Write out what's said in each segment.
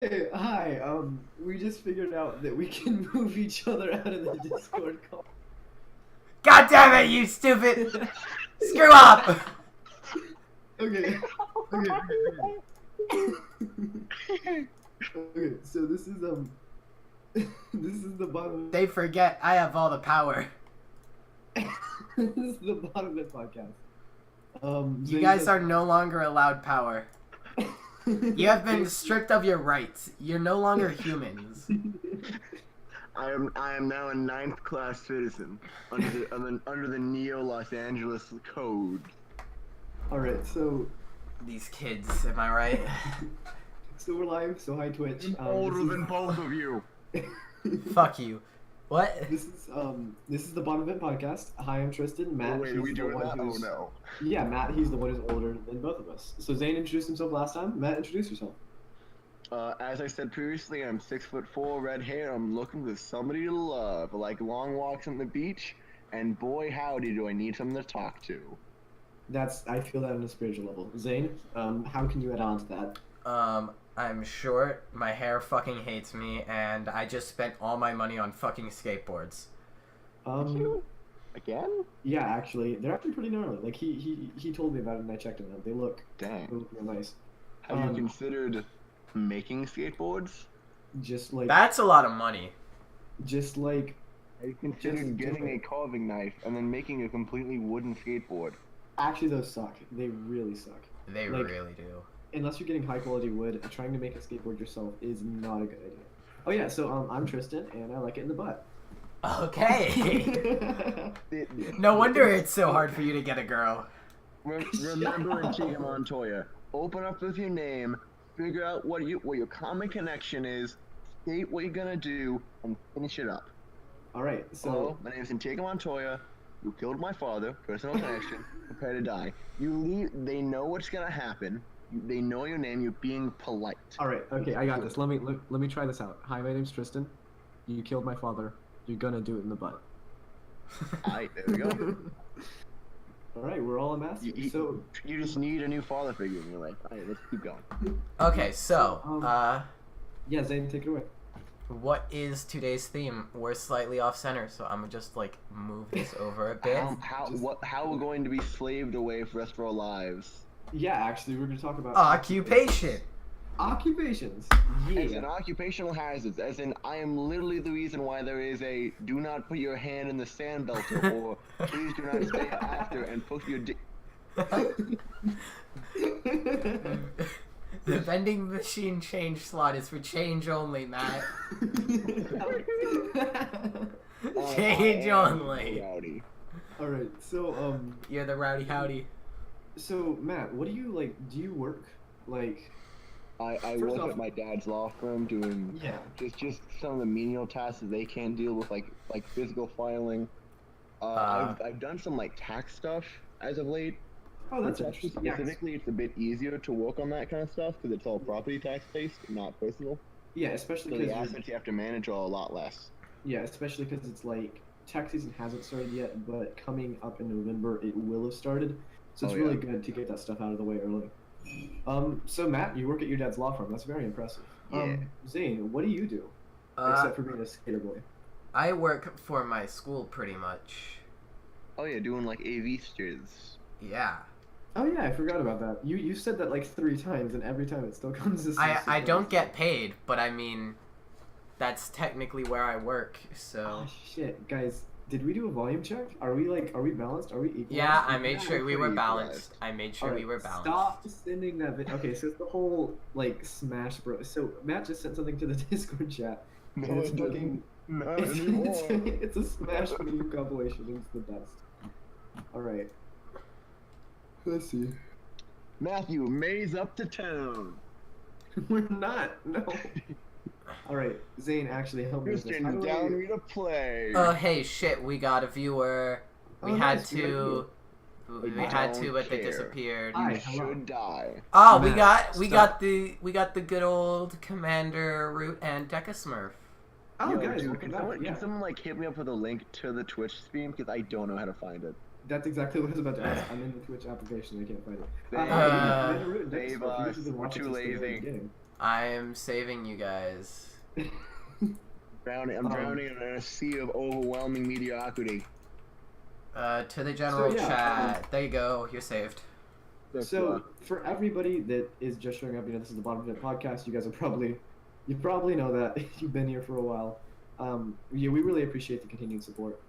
Hey, hi. We just figured out that we can move each other out of the Discord call. God damn it, you stupid! Screw up! Okay. Okay. Okay. So this is this is the bottom. They forget I have all the power. This is the bottom of the podcast. You guys are no longer allowed power. You have been stripped of your rights. You're no longer humans. I am now a ninth class citizen under the Neo Los Angeles Code. All right. So These kids, am I right? we're live. So hi Twitch. I'm older than both of you. Fuck you. What? This is the Bottom Event Podcast. Hi, I'm Tristan. Matt. Oh, wait, are we he's the doing one that? Oh who's- no. Yeah, Matt. He's the one who's older than both of us. So Zane introduced himself last time. Matt, introduce yourself. As I said previously, I'm 6'4", red hair. I'm looking for somebody to love. I like long walks on the beach, and boy howdy do I need someone to talk to. I feel that on a spiritual level. Zane, how can you add on to that? I'm short, my hair fucking hates me, and I just spent all my money on fucking skateboards. Again? Yeah, actually, they're actually pretty gnarly. Like he told me about it, and I checked them out. They look Dang. real nice. Have you considered making skateboards? Just like That's a lot of money. just like Have you considered getting a carving knife and then making a completely wooden skateboard? actually those suck. They really suck. They Like- really do. Unless you're getting high quality wood, trying to make a skateboard yourself is not a good idea. Oh yeah, so I'm Tristan, and I like it in the butt. Okay. No wonder it's so hard for you to get a girl. Remember Antigua Montoya. Open up with your name, figure out what your common connection is, state what you're gonna do, and finish it up. All right, so Hello, my name is Antigua Montoya. You killed my father. Personal connection. Prepare to die. You leave. They know what's gonna happen. They know your name. You're being polite. all right, okay, I got this. Let me try this out. Hi, my name's Tristan. You killed my father. You're gonna do it in the butt. Alright, there we go. All right, we're all a master. So You just need a new father figure in your life. Alright, let's keep going. Okay, so, yeah, Zane, take it away. what is today's theme? We're slightly off center, so I'm gonna just like move this over a bit. How we're going to be slaved away for the rest of our lives? Yeah, actually, we're gonna talk about Occupation. occupations. As an Yeah. occupational hazards, as in I am literally the reason why there is a do not put your hand in the sand belter or please do not stay after and put your dick. The vending machine change slot is for change only, Matt. Change only. Rowdy. All right, so You're the rowdy howdy. so Matt, what do you like? Do you work like? I First work off- at my dad's law firm doing Yeah. just some of the menial tasks that they can't deal with, like physical filing. I've done some like tax stuff as of late. Oh, that's Which actually interesting. Yeah, 'cause- specifically, it's a bit easier to work on that kind of stuff because it's all property tax based, not personal. yeah, especially So the because assets you have to manage are a lot less. especially because it's like tax season hasn't started yet, but coming up in November it will have started. So it's Oh, really yeah. good to get that stuff out of the way early. So Matt, you work at your dad's law firm. That's very impressive. Yeah. Zane, what do you do except for being a skater boy? I work for my school pretty much. Oh yeah, doing like AV steers. Yeah. Oh yeah, I forgot about that. You said that like 3 times, and every time it still comes as. I don't get paid, but I mean, that's technically where I work, so. Oh shit, guys! Did we do a volume check? Are we balanced? Are we equal? Yeah, I made sure we were pretty balanced. I made sure we were balanced. Stop sending that video. Okay, so it's the whole like Smash Bros. So Matt just sent something to the Discord chat. No, and it's it fucking. doesn't. Not It's, anymore. it's a Smash video compilation. It's the best. All right. Let's see. Matthew, Maze up to town. We're not. No. All right, Zane. Actually, help me with this. How Christian, do I- down me to play. Oh, hey, shit, we got a viewer. We Oh, had nice, we got a to. We had to, don't but they care. disappeared. Hi, You hello. should die. Oh, we Matt, got stop. we got the good old Commander Root and Deca Smurf. Oh, Yo, guys, dude, welcome can someone, back. Yeah, can someone like hit me up with a link to the Twitch stream because I don't know how to find it. that's exactly what I was about to ask. I'm in the Twitch application. I can't find it. Dave, Commander Root and Dex Dave, Smurf, you guys have been we're watching too since the very lazy. beginning. I'm saving you guys. I'm drowning in a sea of overwhelming mediocrity. To the general So, yeah, chat. There you go. You're saved. So for everybody that is just showing up, this is the Bottom of the podcast. You guys you probably know that you've been here for a while. Yeah, we really appreciate the continued support.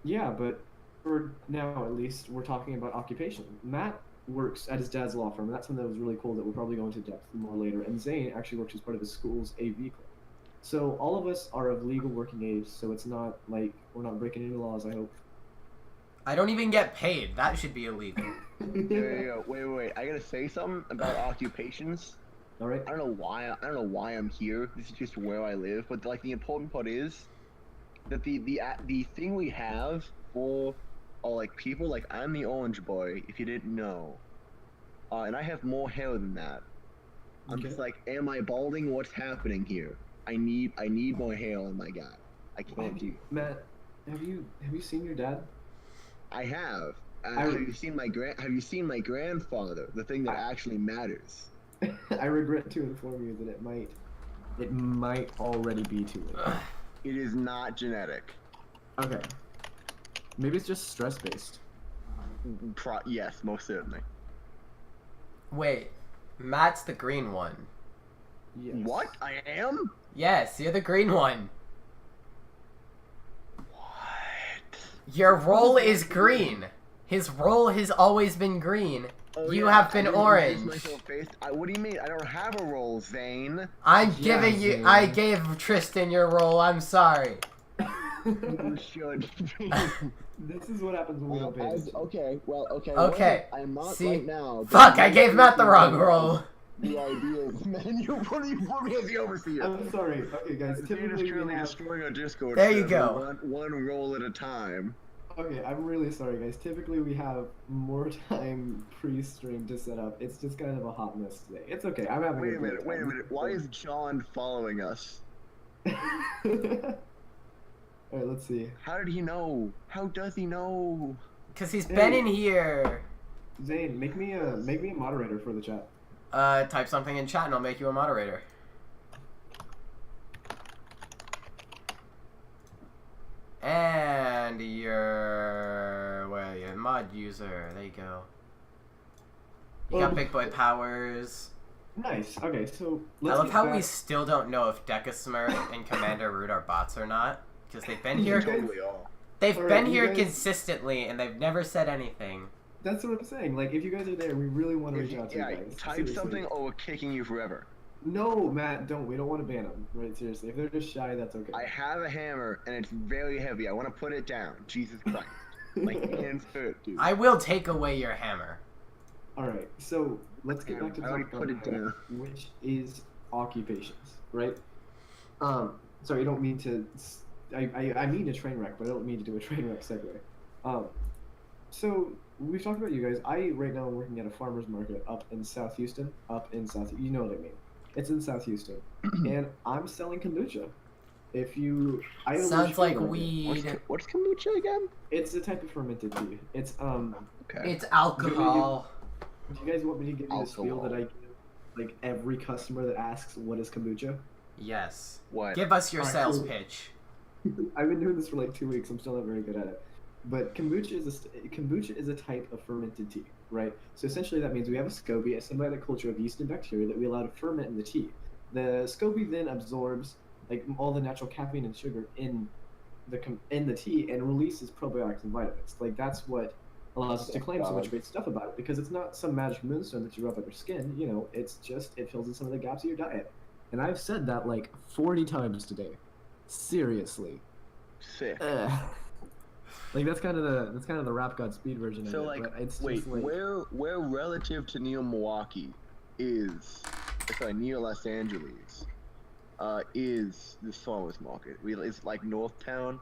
Yeah, but for now at least, we're talking about occupation. Matt works at his dad's law firm, and that's something that was really cool that we'll probably go into depth more later. And Zane actually works as part of his school's AV club. So all of us are of legal working age, so it's not like we're not breaking any laws, I hope. I don't even get paid. That should be illegal. Wait. I gotta say something about occupations. All right. I don't know why I'm here. This is just where I live. But like the important part is that the thing we have for like people, like I'm the orange boy. If you didn't know, and I have more hair than that. I'm just like, am I balding? What's happening here? I need more hair on my guy. I can't do. Matt, have you seen your dad? I have. Have you seen my grandfather? The thing that actually matters. I regret to inform you that it might already be too late. It is not genetic. Okay. Maybe it's just stress based. Yes, most certainly. Wait, Matt's the green one. Yes. What? I am? Yes, you're the green one. What? Your role is green. His role has always been green. Oh, You yeah, have been I didn't orange. use myself based- what do you mean? I don't have a role, Zane. I'm Yeah, giving you. Zane. I gave Tristan your role. I'm sorry. You should. This is what happens when we don't pay attention. Okay. Okay, I'm not see? right now. but Fuck! I you gave Matt the wrong know role. The ideas, man. You put me as the overseer. I'm sorry. Okay, guys. Zane is Typically we currently have... destroying our Discord. There you server, go. One roll at a time. Okay, I'm really sorry, guys. Typically we have more time pre-stream to set up. It's just kind of a hot mess today. It's okay. I'm having Wait a a great minute. Why is John following us? Alright, let's see. How did he know? How does he know? Cause he's been Hey. in here. Zane, make me a moderator for the chat. Type something in chat and I'll make you a moderator. And you're mod user. There you go. You got big boy powers. Nice. Okay, so I let's love get how back... we still don't know if Deca Smurf and Commander Root are bots or not. Because they've been here. Totally all. They've Alright, been you here guys- consistently and they've never said anything. That's what I'm saying. Like, if you guys are there, we really want to reach out to you guys. Type Seriously. something or we're kicking you forever. No, Matt, don't. We don't want to ban them. Right, seriously. If they're just shy, that's okay. I have a hammer and it's very heavy. I want to put it down. Jesus Christ. My hands hurt, dude. I will take away your hammer. Alright, so let's get back to I already talking put about it down. which is occupations, right? Sorry, I don't mean to... I mean a train wreck, but I don't mean to do a train wreck segue. So, we've talked about you guys. I, right now, am working at a farmer's market up in South Houston. You know what I mean. It's in South Houston. And I'm selling kombucha. I Sounds like it. weed. What's kombucha again? It's a type of fermented tea. It's, Okay. It's alcohol. do you guys want me to give you the spiel Alcohol. that I give, like, every customer that asks what is kombucha? Yes. What? Give us your Alright, sales cool. pitch. I've been doing this for like 2 weeks. I'm still not very good at it. But kombucha is a type of fermented tea, right? So essentially that means we have a SCOBY, a symbiotic culture of yeast and bacteria that we allow to ferment in the tea. The SCOBY then absorbs like all the natural caffeine and sugar in the tea and releases probiotics and vitamins. Like that's what allows us to claim so much great stuff about it because it's not some magic moonstone that you rub on your skin. You know, it's just it fills in some of the gaps of your diet. And I've said that like 40 times today. Seriously. Sick. Like that's kind of the rap god speed version of So it. like, but it's wait, just like where relative to Near Milwaukee near Los Angeles, is the farmers market? It's like Northtown.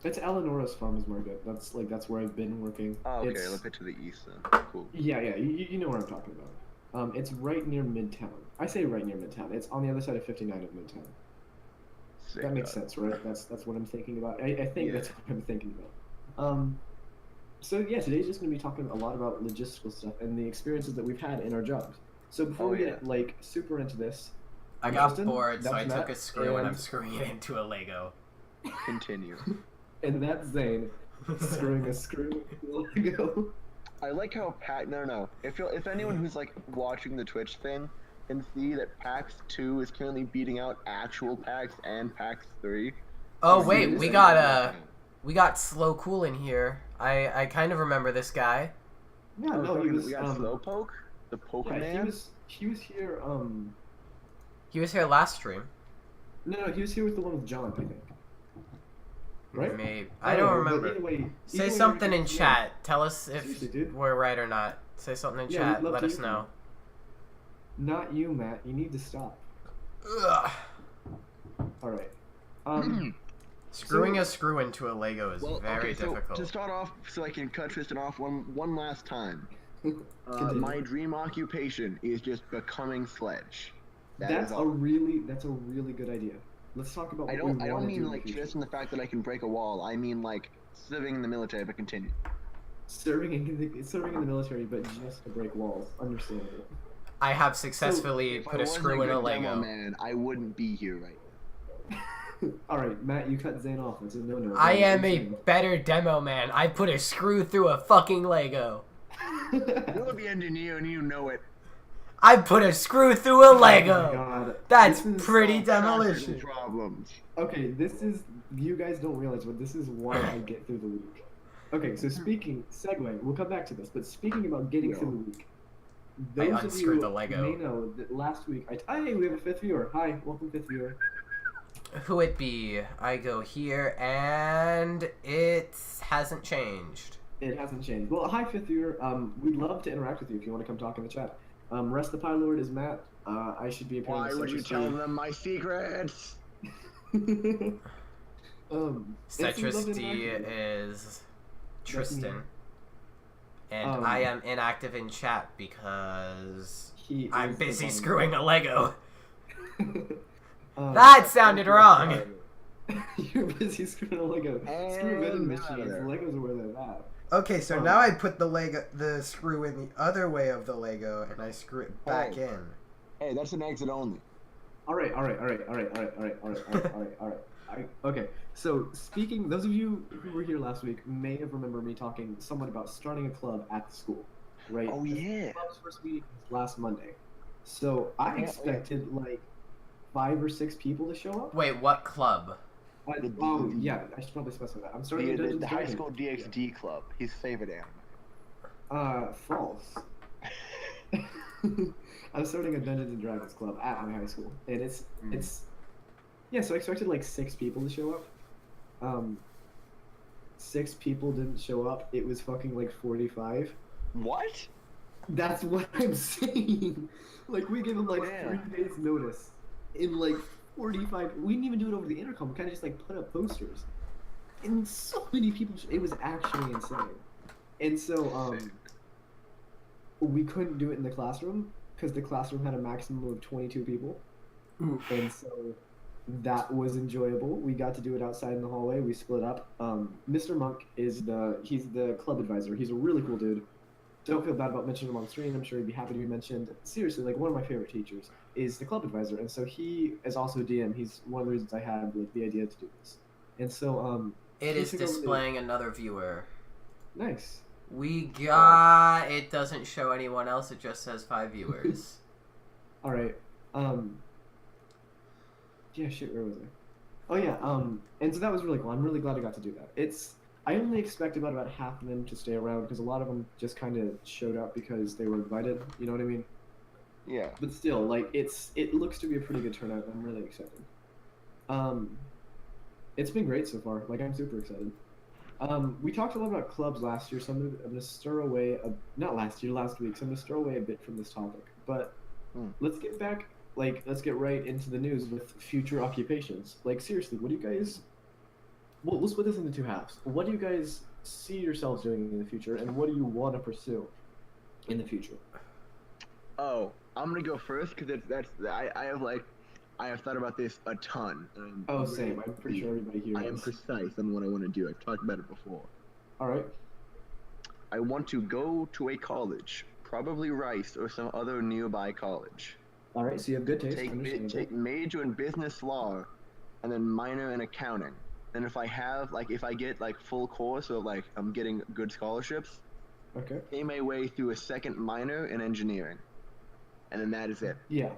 it's Eleonora's farmers market. That's where I've been working. Oh, okay, It's, a little bit to the east then. Cool. yeah, you know what I'm talking about. It's right near Midtown. I say right near Midtown. It's on the other side of 59 of Midtown. Sick, That makes sense, right? That's what I'm thinking about. I think Yeah. that's what I'm thinking about. So yeah, today's just gonna be talking a lot about logistical stuff and the experiences that we've had in our jobs. So before we get like super into this, I got Justin, bored, so that's I took Matt, a screw and I'm and- screwing it into a Lego. Continue. and that's Zane screwing a screw Lego. I like how no. If anyone who's like watching the Twitch thing can see that PAX 2 is currently beating out actual PAX and PAX 3. Oh See, wait, this we is got Slow Cool in here. I kind of remember this guy. Yeah, Oh, no, he was we got Slowpoke, the Pokemon. yeah, he was here. He was here last stream. No, he was here with the one with John, I think. Right? Maybe I don't know, but remember. either way, Say something in chat. Tell us if Seriously, dude. we're right or not. Say something in Yeah, chat. we'd love Let to us hear from know. Not you, Matt. You need to stop. Ugh. All right. Screwing a screw into a Lego is Well, very okay, so difficult. to start off, so I can cut Tristan off one last time. Continue. My dream occupation is just becoming Sledge. That's a really good idea. Let's talk about. I What don't we wanna do mean in the like future. just in the fact that I can break a wall. I mean like serving in the military. But continue. serving in the military, but just to break walls. Understandable. I have successfully If I put a wasn't screw in a good Lego. demo man, I wouldn't be here right All right, Matt, you cut Zane off. It's a no-no. I am a Zane. better demo man. I put a screw through a fucking Lego. now. You're the engineer and you know it. I put a screw through a Oh my Lego. God. That's This is pretty so demolition. Problems. Okay, this is you guys don't realize, but this is why I get through the week. Okay, so segue. We'll come back to this, but speaking about getting through the week, I those of unscrewed you the Lego. may know that last week hey, we have a fifth viewer. Hi, welcome fifth viewer. Who it be? I go here and it hasn't changed. It hasn't changed. Well, hi fifth viewer. We'd love to interact with you if you want to come talk in the chat. Rest the Pie Lord is Matt. I should be appearing. Why with would you Citrus tell D. them my secrets? Citrus we'd love to D interact with you. is Tristan. And Um, I am inactive in chat because He I'm is the busy bum. screwing a Lego. Um, That sounded wrong. You're busy screwing a Lego. Screw vending And out of machines. there. Legos are where they're at. Okay, so Oh. now I put the screw in the other way of the Lego and I screw it back Oh. in. Hey, that's an exit only. All right. Okay. So speaking, those of you who were here last week may have remembered me talking somewhat about starting a club at the school, right? Oh The yeah. club's first meeting was last Monday, so I Yeah, expected like 5 or 6 people to show up. Wait, what club? Oh yeah, I should probably specify that. I'm starting a Dungeons The and high Dragons. school DxD club. His favorite anime. False. I'm starting a Dungeons and Dragons club at my high school, and it's yeah. So I expected like 6 people to show up. 6 people didn't show up. It was fucking like 45. What? That's what I'm saying. Like we gave them like Yeah. 3 days notice. In like 45, we didn't even do it over the intercom. We kind of just like put up posters, and so many people. It was actually insane. And so we couldn't do it in the classroom because the classroom had a maximum of 22 people. And so that was enjoyable. We got to do it outside in the hallway. We split up. Mr. Monk he's the club advisor. He's a really cool dude. Don't feel bad about mentioning him on screen. I'm sure he'd be happy to be mentioned. Seriously, like one of my favorite teachers is the club advisor, and so he is also a DM. He's one of the reasons I had like the idea to do this. And so It he is took over the- displaying another viewer. Nice. We got. It doesn't show anyone else. It just says 5 viewers. All right. Yeah, shit, where was I? Oh yeah, and so that was really cool. I'm really glad I got to do that. I only expect about half of them to stay around because a lot of them just kind of showed up because they were invited. You know what I mean? Yeah. But still, like it looks to be a pretty good turnout. I'm really excited. It's been great so far. Like I'm super excited. We talked a lot about clubs last year, so I'm gonna stir away last week. So I'm gonna stir away a bit from this topic. But let's get back. Let's get right into the news with future occupations. Like seriously, what do you guys? Well, we'll split this into 2 halves. What do you guys see yourselves doing in the future, and what do you want to pursue in the future? Oh, I'm gonna go first because I have thought about this a ton. Oh, same. I'm pretty sure everybody here I am does. precise on what I want to do. I've talked about it before. All right. I want to go to a college, probably Rice or some other nearby college. All right, so you have good taste. Take major in business law, and then minor in accounting. And if I get like full course or like I'm getting good scholarships, Okay. pay my way through a second minor in engineering, and then that is it. Yeah,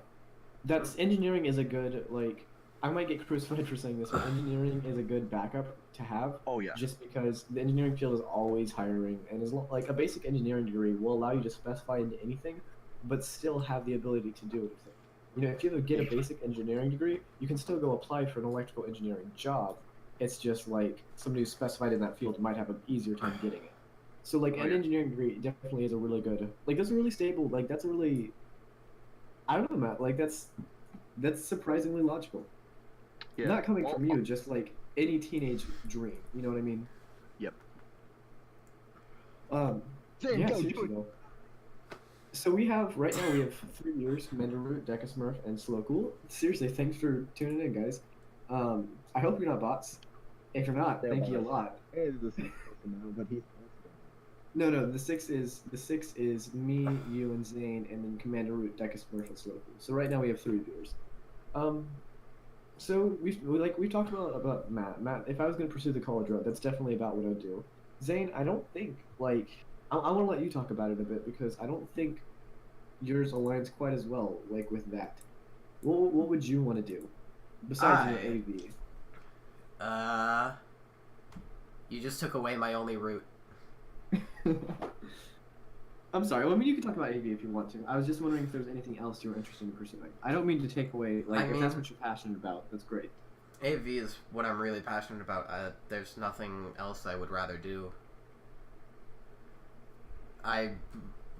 that's engineering is a good like. I might get crucified for saying this, but engineering is a good backup to have. Oh yeah. Just because the engineering field is always hiring, and like a basic engineering degree will allow you to specify into anything, but still have the ability to do anything. You know, if you get a basic engineering degree, you can still go apply for an electrical engineering job. It's just like somebody who's specified in that field might have an easier time getting it. So like an engineering degree definitely is a really good, like that's a really stable, like that's a really, I don't know, Matt, like that's surprisingly logical. Yeah. Not coming from you, just like any teenage dream. You know what I mean? Yep. Yeah, seriously though. So we have 3 years: Menderroot, Decasmurf, and Slowcool. Seriously, thanks for tuning in, guys. I hope you're not bots. If you're not, thank you a lot. No, the six is me, you, and Zane, and then Commander Root, Decasmurf, and Slowcool. So right now we have 3 viewers. So we talked about Matt. Matt, if I was going to pursue the college route, that's definitely about what I'd do. Zane, I don't think like I want to let you talk about it a bit because I don't think yours aligns quite as well like with that. What would you want to do besides your AV? You just took away my only route. I'm sorry. Well, I mean, you can talk about AV if you want to. I was just wondering if there's anything else you were interested in pursuing. I don't mean to take away, like, if that's what you're passionate about, that's great. AV is what I'm really passionate about. There's nothing else I would rather do. I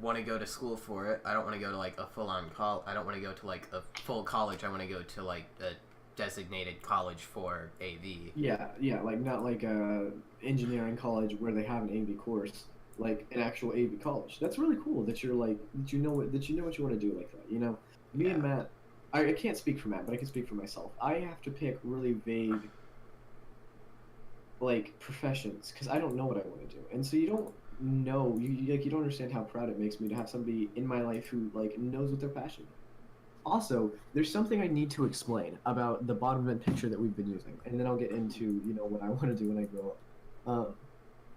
want to go to school for it. I don't want to go to, like, a full-on I don't want to go to, like, a full college. I want to go to, like, a designated college for AV. Yeah, like, not like a engineering college where they have an AV course. Like an actual AV college. That's really cool that you're like that you know what you want to do like that. You know, me and Matt. I can't speak for Matt, but I can speak for myself. I have to pick really vague like professions because I don't know what I want to do, and so you don't know you don't understand how proud it makes me to have somebody in my life who like knows what they're passionate about. Also, there's something I need to explain about the bottom end picture that we've been using, and then I'll get into what I want to do when I grow up.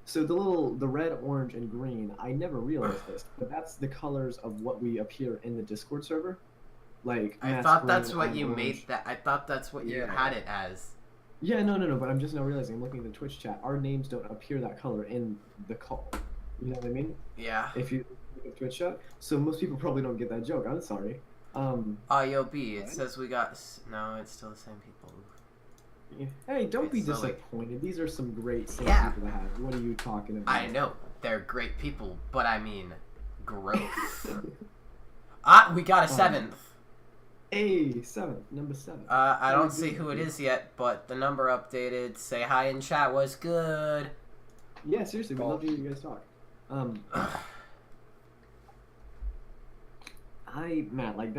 So the red, orange, and green, I never realized this, but that's the colors of what we appear in the Discord server. Like I thought that's what you made that. I thought that's what you had it as. Yeah, no, but I'm just now realizing, I'm looking at the Twitch chat, our names don't appear that color in the call. You know what I mean? Yeah. If you look at Twitch chat, so most people probably don't get that joke. I'm sorry. Yo, B, it says we got... No, it's still the same people. Hey, don't be disappointed. These are some great people to have. What are you talking about? I know. They're great people, but I mean, growth. We got a 7th. Hey, 7th. Number 7. I don't see who it is yet, but the number updated. Say hi in chat was good. Yeah, seriously, we'd love to hear you guys talk. Matt, like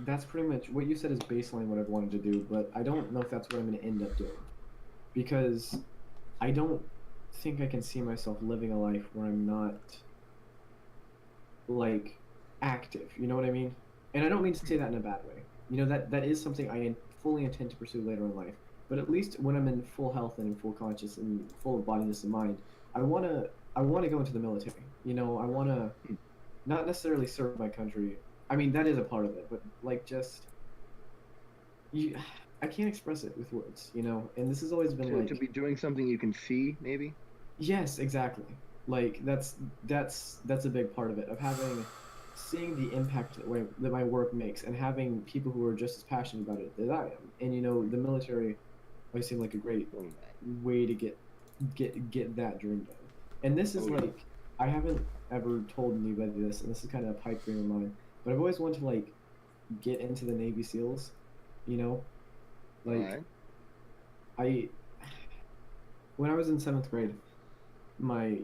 that's pretty much what you said is baseline what I've wanted to do, but I don't know if that's what I'm going to end up doing. Because I don't think I can see myself living a life where I'm not, like, active. You know what I mean? And I don't mean to say that in a bad way. You know, that is something I fully intend to pursue later in life. But at least when I'm in full health and in full conscious and full of bodiness and mind, I want to go into the military. You know, I want to not necessarily serve my country. I mean, that is a part of it, but like I can't express it with words, you know. And this has always been like to be doing something you can see, maybe. Yes, exactly. Like that's a big part of it, of seeing the impact that my work makes, and having people who are just as passionate about it as I am. And you know, the military always seemed like a great way to get that dream done. And this is like, I haven't ever told anybody this, and this is kind of a pipe dream of mine. But I've always wanted to like get into the Navy SEALs, you know, like when I was in 7th grade, my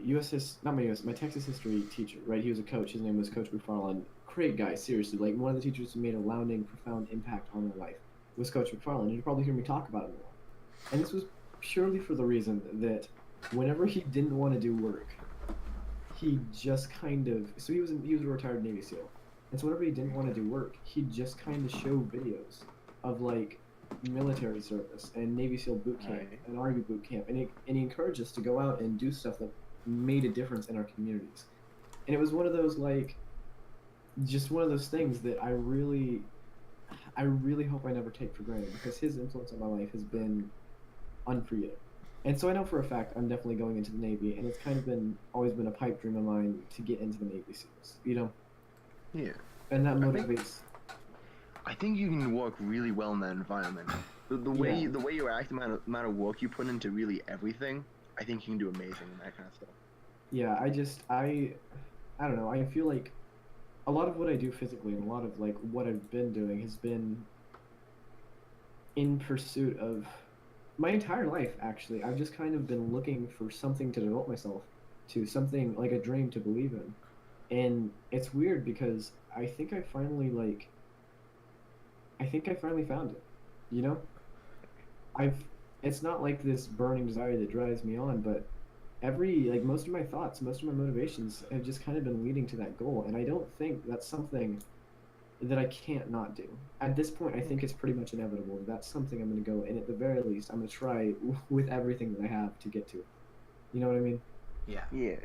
Texas history teacher, right? He was a coach. His name was Coach McFarland. Great guy, seriously. Like one of the teachers who made a lasting, profound impact on my life was Coach McFarland. You'd probably hear me talk about him a lot. And this was purely for the reason that whenever he didn't want to do work, he just kind of he was a retired Navy SEAL, and so whenever he didn't want to do work, he'd just kind of show videos of like military service and Navy SEAL boot camp Right. and Army boot camp, and he encouraged us to go out and do stuff that made a difference in our communities. And it was one of those like, just one of those things that I really hope I never take for granted, because his influence on my life has been unforgettable. And so I know for a fact I'm definitely going into the Navy, and it's kind of always been a pipe dream of mine to get into the Navy SEALs, you know? Yeah. And that I think- motivates. I think you can work really well in that environment. The way Yeah. the way you act, the amount of work you put into really everything, I think you can do amazing in that kind of stuff. Yeah, I don't know, I feel like a lot of what I do physically and a lot of like what I've been doing has been in pursuit of my entire life, actually. I've just kind of been looking for something to devote myself to, something like a dream to believe in. And it's weird because I think I finally found it, you know? It's not like this burning desire that drives me on, but most of my thoughts, most of my motivations have just kind of been leading to that goal, and I don't think that's something that I can't not do. At this point, I think it's pretty much inevitable that that's something I'm going to go, and at the very least, I'm going to try with everything that I have to get to it. You know what I mean? Yeah. Yeah.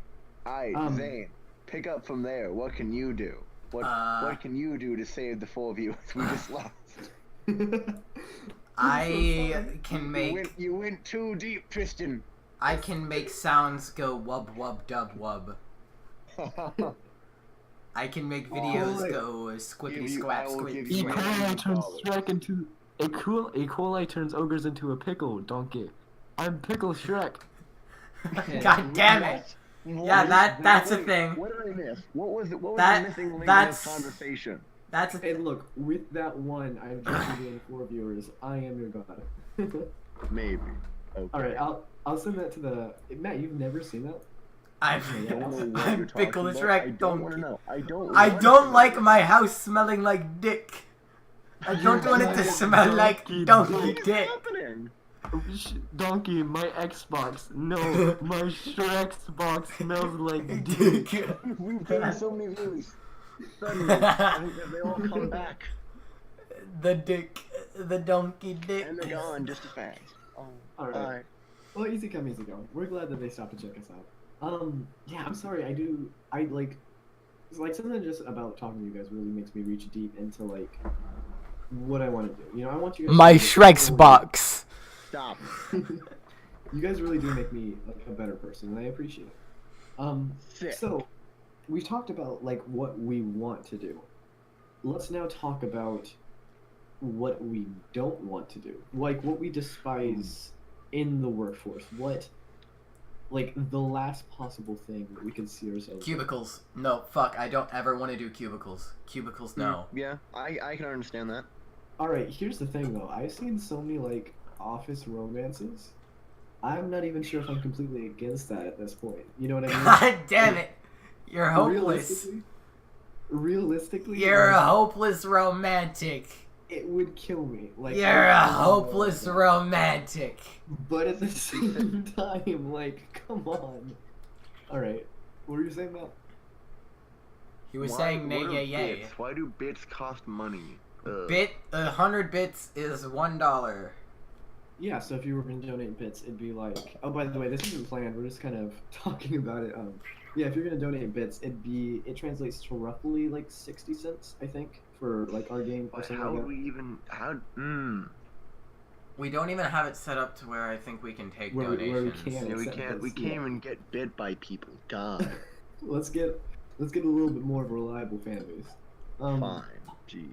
Alright, Zane, pick up from there. What can you do? What can you do to save the 4 viewers we just lost? I can make You went too deep, Tristan. I can make sounds go wub wub dub wub. I can make videos wait. go squippity Give you- squap I will squip. give E. you squip. coli turns $20. Shrek into E. coli turns ogres into a pickle. Donkey. I'm Pickle Shrek. God damn it! Yeah, that's a thing. What did I miss? What was it? What was That- the missing link in that's- this conversation? That's a And look, with that one, I've just gained 4 viewers. I am your god. Maybe. Okay. All right, I'll send that to the Matt. You've never seen that? I'm I don't know what you're I'm talking Pickle about. I Shrek. don't want to Don't know. I don't. I want don't to like know. my house smelling like dick. I don't want it to smell like Donkey donkey What is dick. happening? Donkey, my Xbox. No, my Shrek's box smells like dick. Dick. We've gained so many views. Suddenly, I think that they all come back The dick, the donkey dick. and they're gone just as fast. Oh, All right. alright. Well, easy come, easy go. We're glad that they stopped to check us out. Yeah, I'm sorry. I like something just about talking to you guys really makes me reach deep into like what I want to do. You know, I want you guys. My to Shrek's box. Stop. You guys really do make me like a better person, and I appreciate it. Sick. So we talked about like what we want to do. Let's now talk about what we don't want to do, like what we despise in the workforce. What, like, the last possible thing that we could see ourselves. Cubicles. No, fuck. I don't ever want to do cubicles. Cubicles, no. Yeah, I can understand that. All right, here's the thing though. I've seen so many like office romances. I'm not even sure if I'm completely against that at this point. You know what I mean? God damn it. You're hopeless. Realistically, You're a like, hopeless romantic. it would kill me. Like You're I a don't know hopeless about romantic. that. But at the same time, like, come on. All right, what were you saying, Matt? He was Why- saying nay, what are yay, yay. bits? Why do bits cost money? 100 bits is $1. Yeah, so if you were going to donate bits, it'd be like, oh, by the way, this isn't planned. We're just kind of talking about it. Yeah, if you're going to donate bits, it translates to roughly like 60 cents, I think, for like our game or But something how like would that. we even? How? We don't even have it set up to where I think we can take Where we donations. can. Yeah, we accept can't. We bits, can't yeah. even get bit by people. God. Let's get a little bit more of a reliable fan base. Fine. Jeez.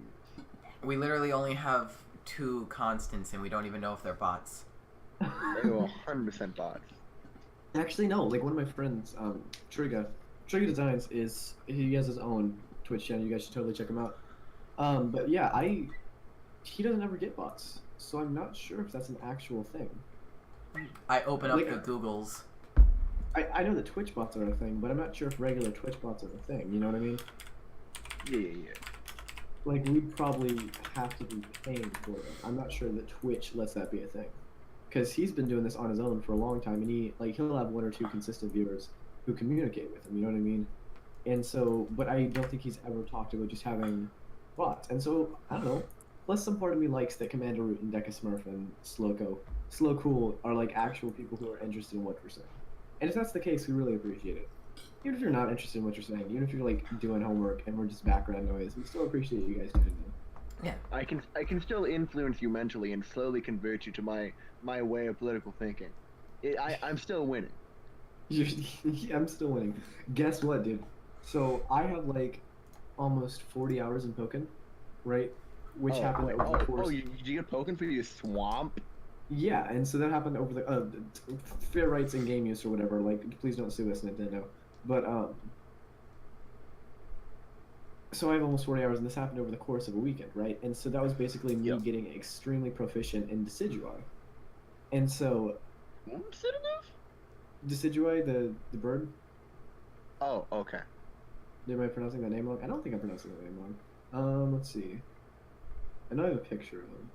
We literally only have 2 constants and we don't even know if they're bots. They were 100% bots. Actually, no. Like one of my friends, Trigga Designs he has his own Twitch channel. You guys should totally check him out. But yeah, he doesn't ever get bots, so I'm not sure if that's an actual thing. I open up Like, the Googles. I know that Twitch bots are a thing, but I'm not sure if regular Twitch bots are a thing. You know what I mean? Yeah. Like we'd probably have to be paying for them. I'm not sure that Twitch lets that be a thing, because he's been doing this on his own for a long time, and he'll have 1 or 2 consistent viewers, who communicate with him. You know what I mean? And so, but I don't think he's ever talked about just having bots. And so, I don't know. Plus, some part of me likes that Commander Root and Deca Smurf and Slow Cool are like actual people who are interested in what we're saying. And if that's the case, we really appreciate it. Even if you're not interested in what you're saying, even if you're like doing homework and we're just background noise, we still appreciate you guys tuning in. I can still influence you mentally and slowly convert you to my way of political thinking. I'm still winning. I'm still winning. Guess what, dude? So I have like almost 40 hours in Pokken, right? Which happened over the course. You get Pokken for your swamp? Yeah, and so that happened over the fair rights and game use or whatever. Like, please don't sue us, Nintendo. But so I have almost 40 hours, and this happened over the course of a weekend, right? And so that was basically me getting extremely proficient in Decidueye. And so Decidueye, the bird. Oh, okay. Am I pronouncing that name wrong? I don't think I'm pronouncing that name wrong. Let's see. I know I have a picture of him.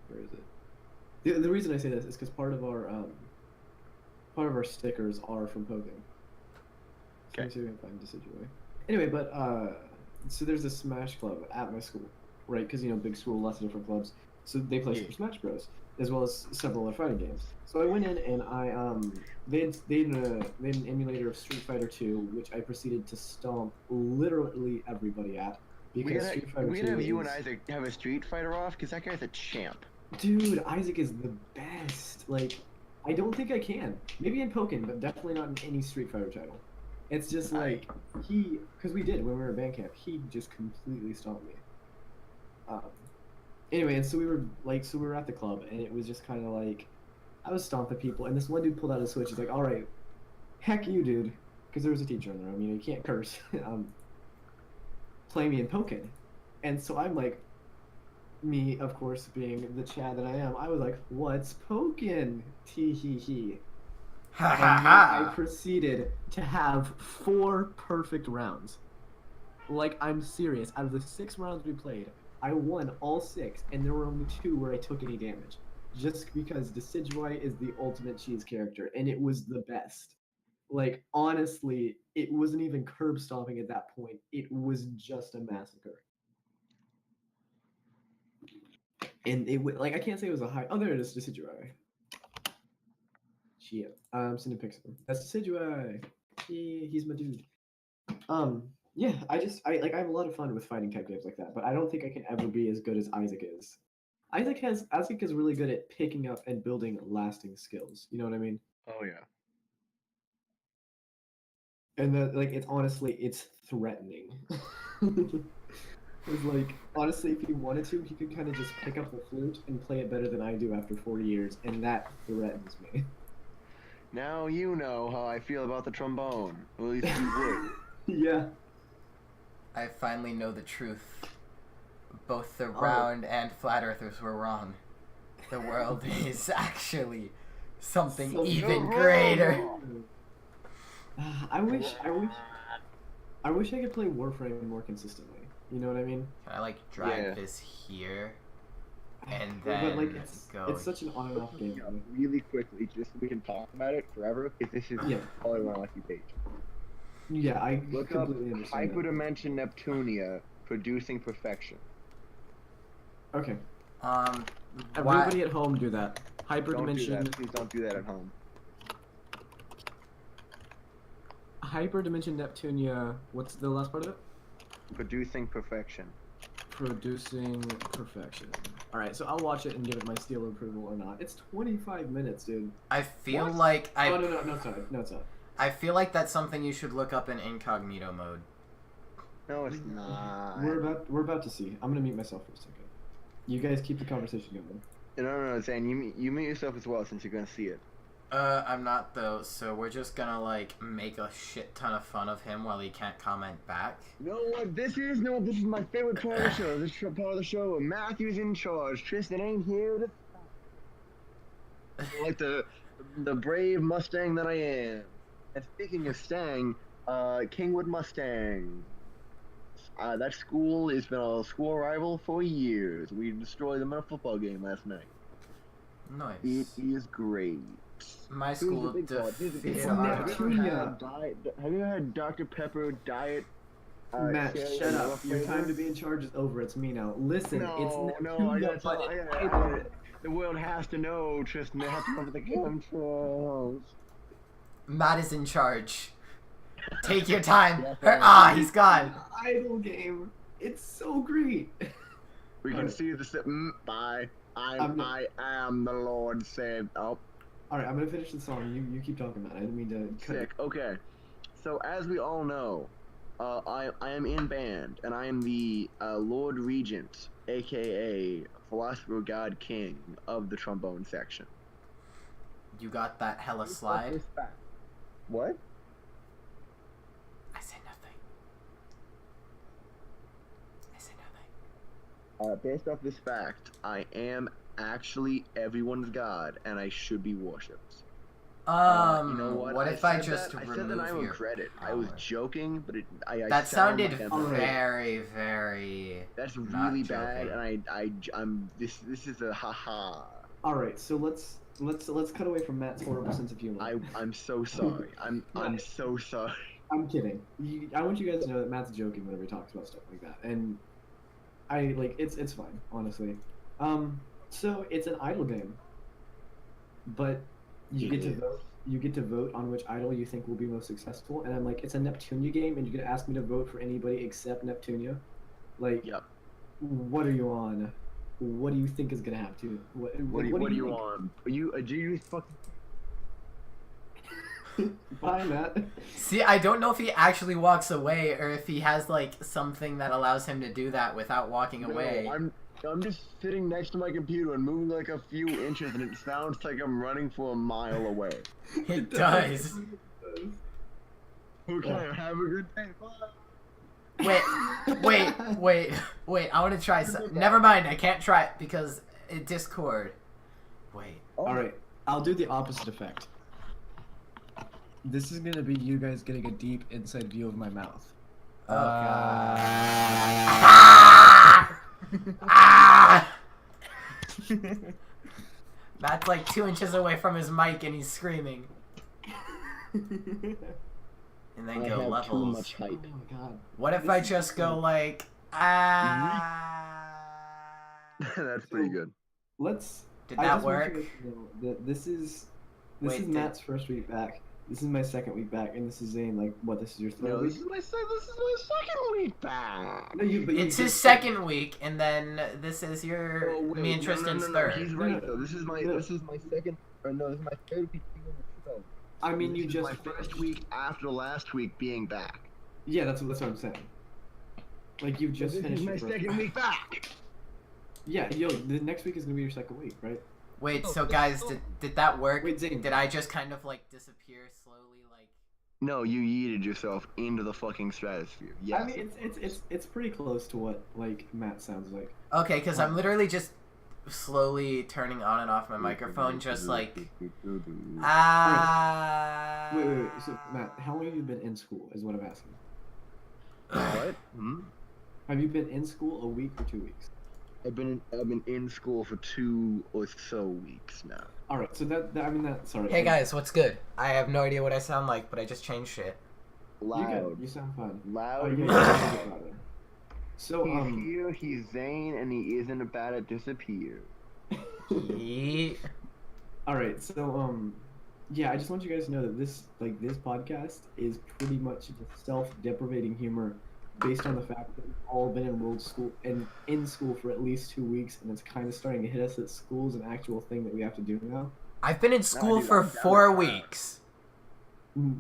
Where is it? The reason I say this is because part of our stickers are from Pokken. So let me see if I can find Decidueye. Anyway, but so there's a Smash Club at my school, right? Because big school, lots of different clubs. So they play Super Smash Bros. As well as several other fighting games. So I went in and they had an emulator of Street Fighter 2, which I proceeded to stomp literally everybody at. Because Street Fighter 2 we gotta have you and Isaac have a Street Fighter off, because that guy's a champ. Dude, Isaac is the best. Like, I don't think I can. Maybe in Pokken, but definitely not in any Street Fighter title. It's just like, because we did when we were at band camp, he just completely stomped me. Anyway, and so we were at the club, and it was just kind of like, I was stomping people, and this one dude pulled out his Switch. He's like, "All right, heck you, dude," because there was a teacher in the room. You can't curse. Play me in Pokken, and so I'm like, me, of course, being the Chad that I am, I was like, "What's Pokken? Tee hee hee." And then I proceeded to have 4 perfect rounds. Like, I'm serious. Out of the 6 rounds we played, I won all 6, and there were only 2 where I took any damage. Just because Decidueye is the ultimate cheese character, and it was the best. Like, honestly, it wasn't even curb stomping at that point. It was just a massacre. And it would, like, I can't say it was a high. Oh, there it is, Decidueye. Yeah, I'm sending pics of him. That's Decidueye. He's my dude. Yeah, I have a lot of fun with fighting type games like that, but I don't think I can ever be as good as Isaac is. Isaac is really good at picking up and building lasting skills. You know what I mean? Oh yeah. And it's threatening. It's like, honestly, if he wanted to, he could kind of just pick up the flute and play it better than I do after 40 years, and that threatens me. Now you know how I feel about the trombone. Well, at least you would. Yeah. I finally know the truth. Both the round and flat earthers were wrong. The world is actually something even greater. I wish I could play Warframe more consistently. You know what I mean? Can I drag this here? And then but it's such an on and off game. Really quickly, just so we can talk about it forever, because this is probably my lucky page. Yeah, I look up completely understand. Hyperdimension Neptunia producing perfection. Okay. Everybody at home do that. Hyperdimension. Don't do that. Please don't do that at home. Hyperdimension Neptunia. What's the last part of it? Producing perfection. Producing perfection. Alright, so I'll watch it and give it my seal of approval or not. It's 25 minutes, dude. I feel like I. Oh, no, it's not. No, it's not. I feel like that's something you should look up in incognito mode. No, it's not. We're about to see. I'm gonna mute myself for a second. You guys keep the conversation going. No, Zane, you mute yourself as well, since you're gonna see it. I'm not though, so we're just gonna make a shit ton of fun of him while he can't comment back. You know what this is? No, this is my favorite part of the show. This part of the show, Matthew's in charge. Tristan ain't here to like the brave Mustang that I am. And speaking of Stang, Kingwood Mustang. That school has been a school rival for years. We destroyed them in a football game last night. Nice. It is great. My Who's the school big boss? Who's the big defeated boss? our- Have you ever had Dr. Pepper Diet? Matt, cherry shut and up. vanilla Your time flavor? to be in charge is over. It's me now. Listen, No, it's no, I gotta tell. Neptunia, but The world has to know, Tristan. They have to cover the controls. Matt is in charge. Take your time. He's gone. idle game. It's so great. We can Alright. see the bye. I'm not- I am the Lord said. Oh, All right, I'm gonna finish the song. You keep talking about it. I didn't mean to cut. sick. Okay. So as we all know, I am in band, and I am the Lord Regent, aka Philosopher God King of the trombone section. You got that hella slide? What? I said nothing. I said nothing. Based off this fact, I am actually everyone's god, and I should be worshipped. You know what? if I said just that, I said that I remove your regret it. I was power? joking, but I That sound sounded like I'm- very, very. That's not really bad, joking. and I'm this is a haha. All right, so let's cut away from Matt's horrible sense of humor. I'm so sorry. I'm so sorry. I'm kidding. I want you guys to know that Matt's joking whenever he talks about stuff like that, and I like it's fine, honestly. So it's an idle game, but you get to vote. You get to vote on which idol you think will be most successful, and I'm like, it's a Neptunia game, and you're gonna ask me to vote for anybody except Neptunia. Like, Yep. what are you on? What do you think is gonna have to? What do you think? want? Are you a genius fucking? Bye, Matt. See, I don't know if he actually walks away or if he has like something that allows him to do that without walking away. No, I'm just sitting next to my computer and moving like a few inches, and it sounds like I'm running for a mile away. It does. Okay, have a good day. Bye. Wait. I want to try some. Never mind. I can't try it because it Discord. Wait. All right, I'll do the opposite effect. This is gonna be you guys getting a deep inside view of my mouth. Oh god. Matt's like 2 inches away from his mic and he's screaming. And then I go have levels. too much Oh hype. my god. What if I just go like That's pretty good. Let's. Did I that just want you work? guys to know that this is Wait, did- Matt's first week back. This is my second week back, and this is Zane. Like, what? This is your third No, week. this is my second week back. No, but you It's his just- second week, and then this is your Oh, wait, me and no, Tristan's no, third. He's right though. This is my second. Or no, this is my third week being on the show. I mean, This you is just my first week after last week being back. Yeah, that's what I'm saying. Like, you've just This finished. is my your first second week back. Yeah, yo, the next week is gonna be your second week, right? Wait, so guys, did that work? Wait, Zane. Did I just kind of like disappear slowly, like? No, you yeeted yourself into the fucking stratosphere. Yes. I mean, it's pretty close to what like Matt sounds like. Okay, because I'm literally just slowly turning on and off my microphone, just like Wait. So Matt, how long have you been in school? Is what I'm asking. What? Have you been in school a week or 2 weeks? I've been in school for 2 or so weeks now. All right, so sorry. Hey guys, what's good? I have no idea what I sound like, but I just changed shit. You Loud. good? You sound fine. Oh, Loud. yeah, you sound a bit louder. So He's here, he's Zane, and he isn't about to disappear. Yeet. all right, so yeah, I just want you guys to know that this podcast is pretty much just self-deprivating humor, based on the fact that we've all been in school for at least 2 weeks, and it's kind of starting to hit us that school's an actual thing that we have to do now. I've been in school dude, for I'm down 4 with that. weeks.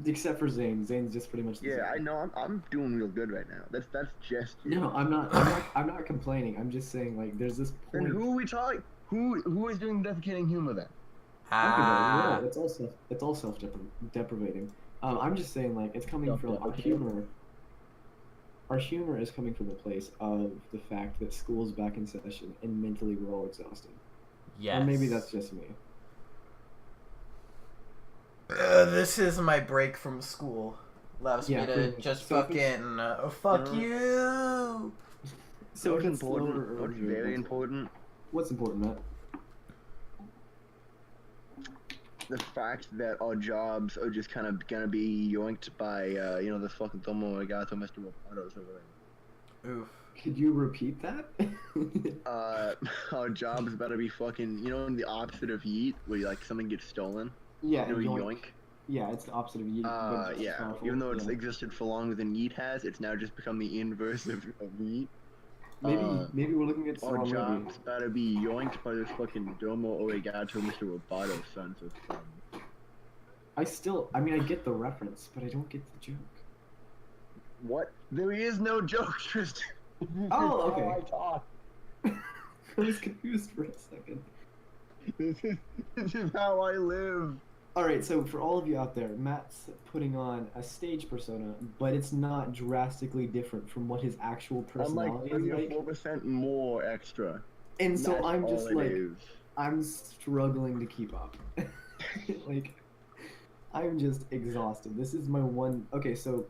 Except for Zane. Zane's just pretty much the Yeah, same. I know. I'm doing real good right now. That's just. No, I'm not complaining. I'm just saying, like, there's this Then point. who are we talking? Who is doing defecating humor then? Ah. It's all self-deprivating. I'm just saying, like, it's coming from our humor. Our humor is coming from the place of the fact that school's back in session and mentally we're all exhausted. Yes. Or maybe that's just me. This is my break from school. Allows Yeah, me to pretty much. just So if it's- fucking fuck you. So What's if it's slower important? or What's very important? What's important, Matt? the fact that our jobs are just kind of gonna be yoinked by this fucking Tomo Arigato Mr. Robotos over there. Oof. Could you repeat that? Our jobs better be fucking, the opposite of yeet, where like something gets stolen. Yeah, Yoink. Yeah, it's the opposite of yeet. but it's Yeah. powerful. Even though it's Yeah. existed for longer than yeet has, it's now just become the inverse of yeet. Maybe we're looking at Our Saw movie. jobs better be yoinked by this fucking Domo Arigato Mr. Roboto sons of fun. I mean, I get the reference, but I don't get the joke. What? There is no joke, Tristan. Oh, okay. How I talk. I was confused for a second. This is how I live. Alright, so for all of you out there, Matt's putting on a stage persona, but it's not drastically different from what his actual I'm like personality is like. 3 or 4% more extra. And so That's I'm just all it like, is. I'm struggling to keep up. Like, I'm just exhausted. This is my one. Okay, so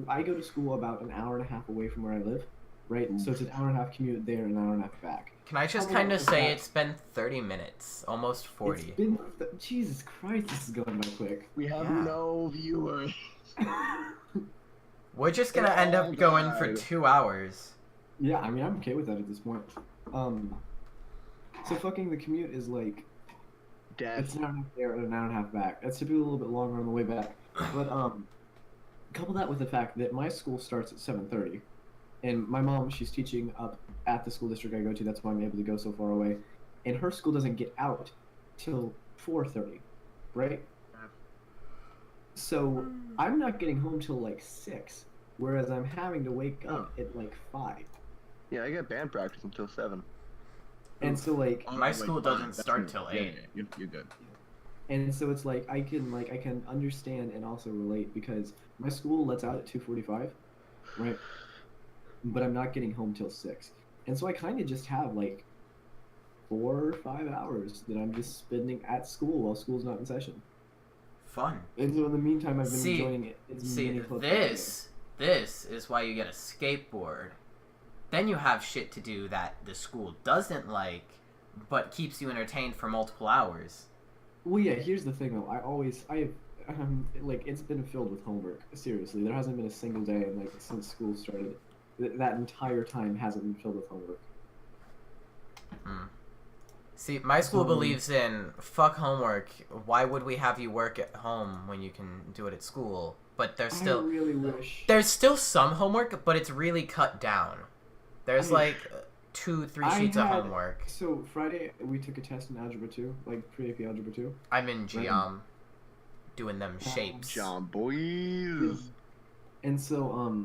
I go to school about an hour and a half away from where I live, right? So it's an hour and a half commute there, an hour and a half back. Can I just How kind of about say that? it's been 30 minutes, almost 40. It's been Jesus Christ, this is going by quick. We have Yeah. no viewers. We're just gonna end up going for God. 2 hours. Yeah, I mean, I'm okay with that at this point. So fucking the commute is like, it's Death. an hour and a half there and an hour and a half back. That's typically a little bit longer on the way back. But couple that with the fact that my school starts at 7:30, and my mom, she's teaching up at the school district I go to. That's why I'm able to go so far away. And her school doesn't get out till 4:30, right? So I'm not getting home till like 6, whereas I'm having to wake up at like 5. Yeah, I got band practice until 7. And so like, My school doesn't start till 8. You're good. and so it's like I can understand and also relate because my school lets out at 2:45, right? But I'm not getting home till 6, and so I kind of just have like 4 or 5 hours that I'm just spending at school while school's not in session. Fun. And so in the meantime, I've been See- enjoying it. As See, many close as I this is why you get a skateboard. Then you have shit to do that the school doesn't like, but keeps you entertained for multiple hours. can. Well, yeah. Here's the thing, though. Like it's been filled with homework. Seriously, there hasn't been a single day like since school started. That entire time hasn't been filled with homework. See, my school believes in fuck homework. Why would we have you work at home when you can do it at school? But I really wish. there's still some homework, but it's really cut down. There's I- like 2-3 sheets of had- homework. So Friday we took a test in Algebra 2, like pre-AP Algebra 2. I'm in Geom, doing them shapes. John boys. And so,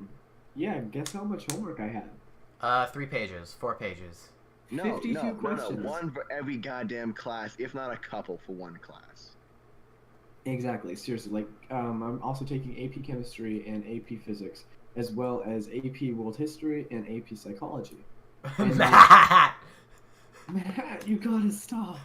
yeah, guess how much homework I had? 3 pages, 4 pages. 52 questions. One for every goddamn class, if not a couple for one class. Exactly, seriously. Like, I'm also taking AP Chemistry and AP Physics, as well as AP World History and AP Psychology. And Matt! Matt, you gotta stop.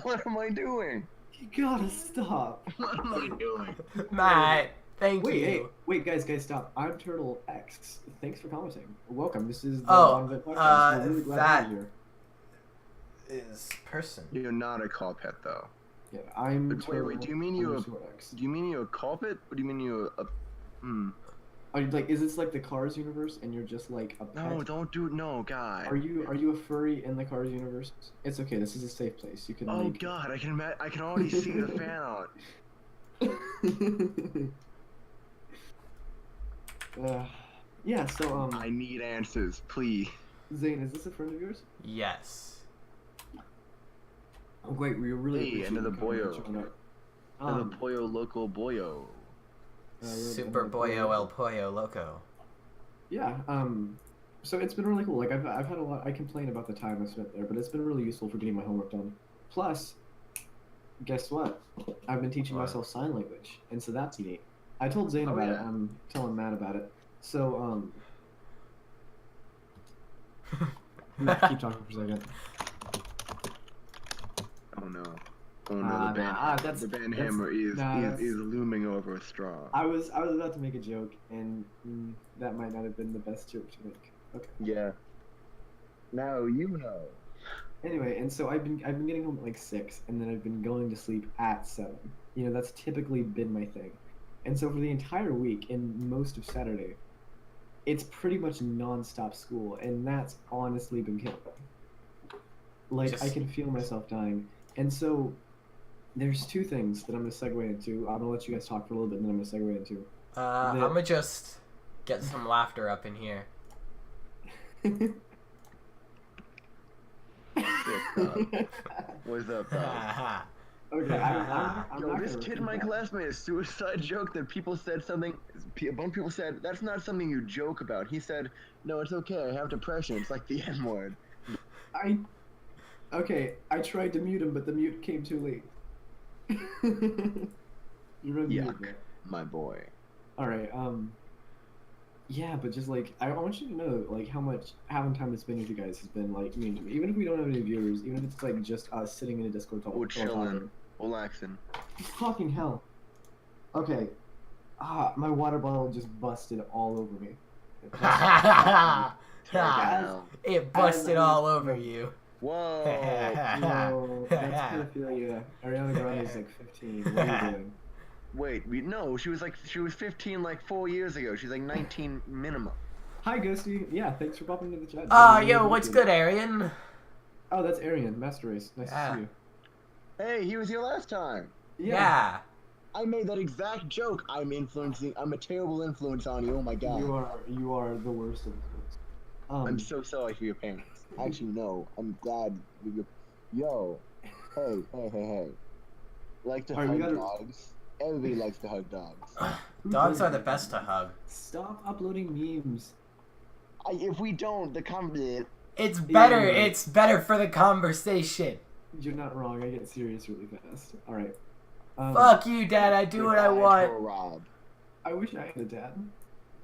What am I doing? You gotta stop. What am I doing? Matt, thank Wait, you. hey, wait, guys, stop. I'm Turtle X. Thanks for commenting. Welcome. This is the Oh, Bonvet podcast. We're really glad that- to be here. Is person. You're not a carpet though. Yeah, I'm Wait, Turtle. do you mean you're a- X. Do you mean you're a carpet, or do you mean you're a? Are you, like, is this like the Cars universe, and you're just like a pet? No, don't do no, God. Are you a furry in the Cars universe? It's okay. This is a safe place. You can. Oh like... God, I can already see the fan art. Yeah. So I need answers, please. Zane, is this a friend of yours? Yes. Oh, great. We really Hey, appreciate another you coming and boyo. showing up. The Pollo Loco Boyo. Super another Boyo El Pollo Loco. Yeah. So it's been really cool. Like I've had a lot. I complain about the time I spent there, but it's been really useful for getting my homework done. Plus, guess what? I've been teaching What? myself sign language, and so that's neat. I told Zane Oh, about it. yeah. I'm telling Matt about it. So Matt, keep talking for a second. Oh no. Oh no, Nah, the band, nah, that's- the band that's- hammer is, nah, that's- is looming over a straw. I was about to make a joke, and that might not have been the best joke to make. Okay. Yeah. Now you know. Anyway, and so I've been getting home at like 6, and then I've been going to sleep at 7. You know, that's typically been my thing. And so for the entire week and most of Saturday, it's pretty much non-stop school, and that's honestly been killing me. Like, I can feel myself dying. And so there's two things that I'm going to segue into. I'm going to let you guys talk for a little bit, and then I'm going to segue into. I'm gonna just get some laughter up in here. What's up, dog? Okay, I'm Yo, not this gonna kid in my repeat that. class made a suicide joke that people said something. A bunch of people said that's not something you joke about. He said, "No, it's okay. I have depression. It's like the N word." Okay, I tried to mute him, but the mute came too late. You're unmuted, Yuck, bro. my boy. All right. Yeah, but just like I want you to know, like how much having time to spend with you guys has been like mean to me. Even if we don't have any viewers, even if it's like just us sitting in a Discord talk. We're chilling, relaxing. Fucking hell. Okay. My water bottle just busted all over me. It busted all over you. Whoa. No, that's pedophilia. Ariana Grande is like 15. What are you doing? Wait, no, she was 15 like 4 years ago. She's like 19 minimum. Hi, Ghosty. Yeah, thanks for popping into the chat. Yo, what's good, Arian? Oh, that's Arian, Master Race. Nice Yeah. to see you. Hey, he was here last time. Yeah. I made that exact joke. I'm a terrible influence on you. Oh my god. You are the worst influence. I'm so sorry for your parents. Actually, no. I'm glad you. Yo. Hey. Like to Alright, we hug gotta- dogs. Everybody likes to hug dogs. Dogs are the best to hug. Stop uploading memes. If we don't, the comment. It's better. Yeah. It's better for the conversation. You're not wrong. I get serious really fast. All right. Fuck you, Dad. I do what I want. Rob. I wish I had a dad.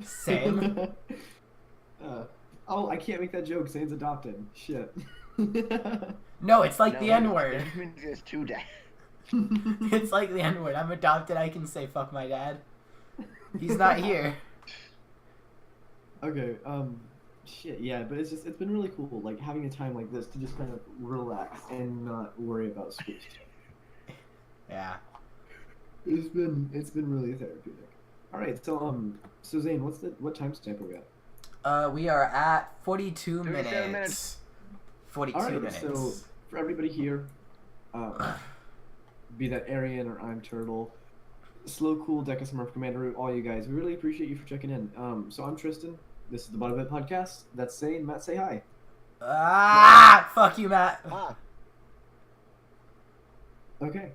Same. I can't make that joke. Zane's adopted. Shit. No, it's like the N-word. There's two dads. It's like the N-word. I'm adopted. I can say fuck my dad. He's not here. Okay. Shit. Yeah, but it's been really cool, like having a time like this to just kind of relax and not worry about school stuff. Yeah. It's been really therapeutic. All right. So Zane, what timestamp are we at? We are at 42 37 minutes. 42 All right. minutes. So for everybody here, be that Arian or I'm Turtle, Slow Cool, Deca Smurf, Commander Root, all you guys, we really appreciate you for checking in. So I'm Tristan. This is the Bottom of It Podcast. That's Zane. Matt, say hi. Fuck you, Matt. Ah, Okay.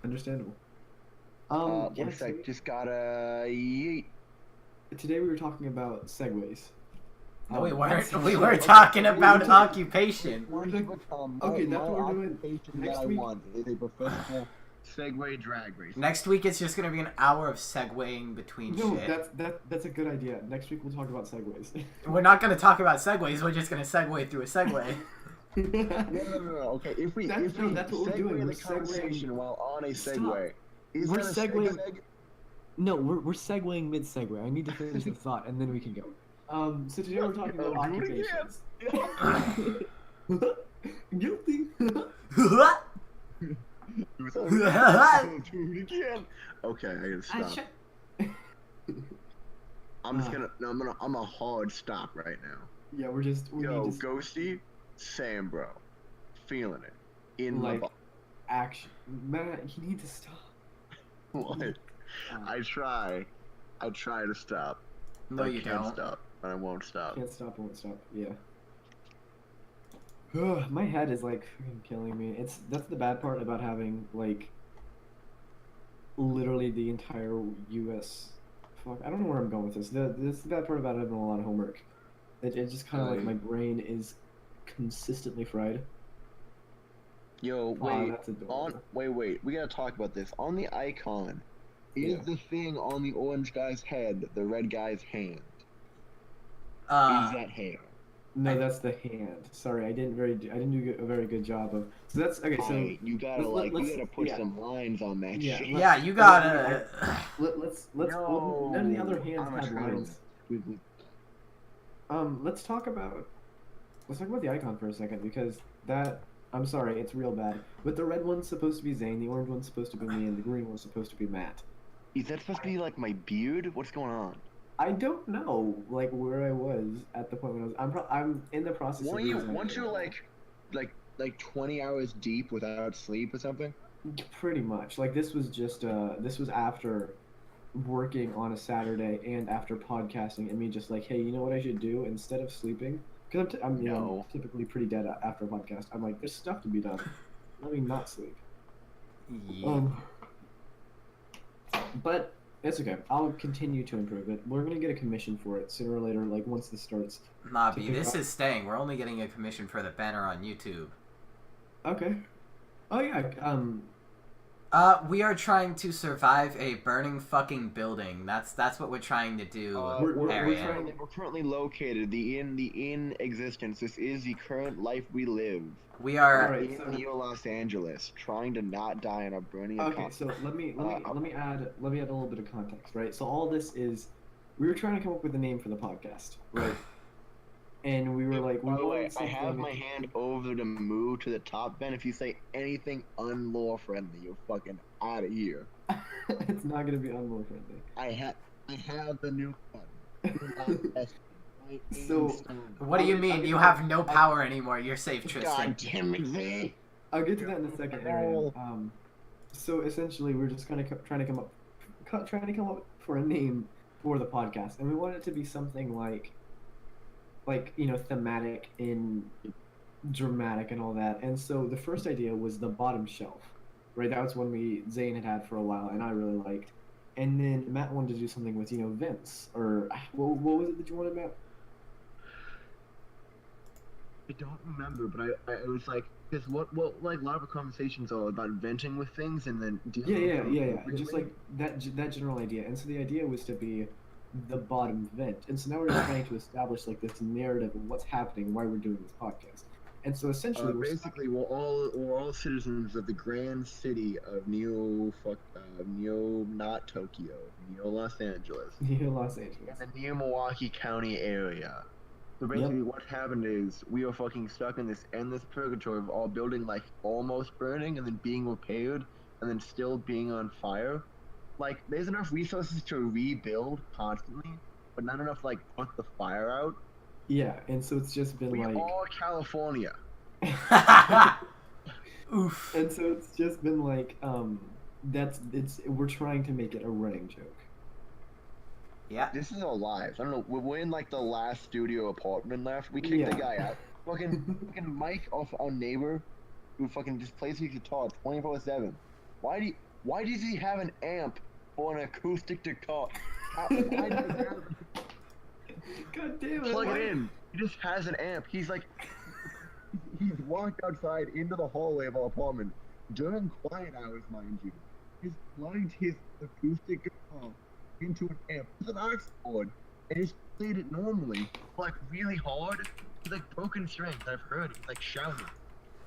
Understandable. one yeah, sec. Just gotta yeet. today we were talking about segues. No, we Um, weren't. We were talking about occupation. Okay, that's what we're doing. Next that I week- want is a professional Segway drag race. Next week it's just gonna be an hour of segueing between No, shit. that's a good idea. Next week we'll talk about segues. We're not gonna talk about segues. We're just gonna segue through a segue. No. Okay, if we That's what we're doing. segue We're the conversation segueing. while on a Stop. Segway. Is We're that a segueing- seg? No, we're segueing mid segue. I need to finish the thought and then we can go. So today we're talking about Oh, do it again. occupations. Guilty. Do it again. Okay, I gotta stop. I'm just gonna. No, I'm a hard stop right now. Yeah, we Yo, need to Ghosty, Sam, bro, feeling it in like my. action. Matt, you need to stop. What? I try to stop. No, I you can't don't. stop, but I won't stop. Can't stop, won't stop. Yeah. My head is like freaking killing me. That's the bad part about having like literally the entire U.S. Fuck, I don't know where I'm going with this. This is the bad part about having a lot of homework. It just kind of like my brain is consistently fried. Yo, Wow, wait. that's adorable. Wait. We gotta talk about this. On the icon, is Yeah. the thing on the orange guy's head the red guy's hand? Is that hair? No, that's the hand. Sorry, I didn't do a very good job of. So that's okay. So Alright, you gotta let's- you let's- gotta put yeah. some lines on that Yeah, shit. Yeah, you gotta. let's well, none of the other hands I'm a had trans. lines. Let's talk about let's talk about the icon for a second because that. I'm sorry, it's real bad. But the red one's supposed to be Zane, the orange one's supposed to be me, and the green one's supposed to be Matt. Is that supposed to be like my beard? What's going on? I don't know, like where I was at the point when I was. I'm in the process. Weren't of you redesigning once it you're right like 20 hours deep without sleep or something? now. Pretty much. Like this was just this was after working on a Saturday and after podcasting, and me just like, hey, you know what I should do instead of sleeping? Because I'm you know, No. typically pretty dead after a podcast. I'm like, there's stuff to be done. Let me not sleep. Yeah. But it's okay. I'll continue to improve it. We're gonna get a commission for it sooner or later. Like once this starts. Nobby, this is staying. We're only getting a commission for the banner on YouTube. Okay. Oh yeah. We are trying to survive a burning fucking building. That's what we're trying to do. We're Arian. We're currently located. The in existence. This is the current life we live. We are. Alright. In Neo Los Angeles, trying to not die in a burning. Okay. So let me add a little bit of context, right? So all this is, we were trying to come up with a name for the podcast, right? And we were like, By the way, wanted I something- have my hand over to move to the top, Ben. If you say anything unlaw friendly, you're fucking out of here. It's not gonna be unlore friendly. I have the new button. So- What do you mean? You have no power anymore. You're safe, Tristan. God damn it, Z. I'll get to that in a second, Arian. So essentially, we're just kind of trying to come up for a name for the podcast, and we want it to be something like you know, thematic and dramatic and all that. And so the first idea was the bottom shelf, right? That was one Zane had for a while, and I really liked. And then Matt wanted to do something with, you know, Vince, or what was it that you wanted, Matt? I don't remember, but I it was like, because what like a lot of our conversations are about venting with things and then Yeah. Just like that general idea. And so the idea was to be the bottom vent. And so now we're trying to establish like this narrative of what's happening, why we're doing this podcast. And so essentially, basically we're all citizens of the grand city of Neo not Tokyo, Neo Los Angeles, Neo Los Angeles. in the Neo Milwaukee County area. So basically, what happened is we are fucking stuck in this endless purgatory of our building like almost burning and then being repaired and then still being on fire. Like, there's enough resources to rebuild constantly, but not enough like put the fire out. Yeah, and so it's just been We like, are California. Oof. and so it's just been like, we're trying to make it a running joke. Yeah. This is our lives. I don't know. We're in like the last studio apartment left. We kicked the guy out. Fucking Mike, our neighbor, who fucking just plays his guitar 24/7. Why does he have an amp for an acoustic guitar? God damn it! Plug it in. He just has an amp. He's he's walked outside into the hallway of our apartment during quiet hours, mind you. He's plugged his acoustic guitar into an amp with an aux cord and just played it normally, like really hard, with like broken strings. I've heard it, like shouting.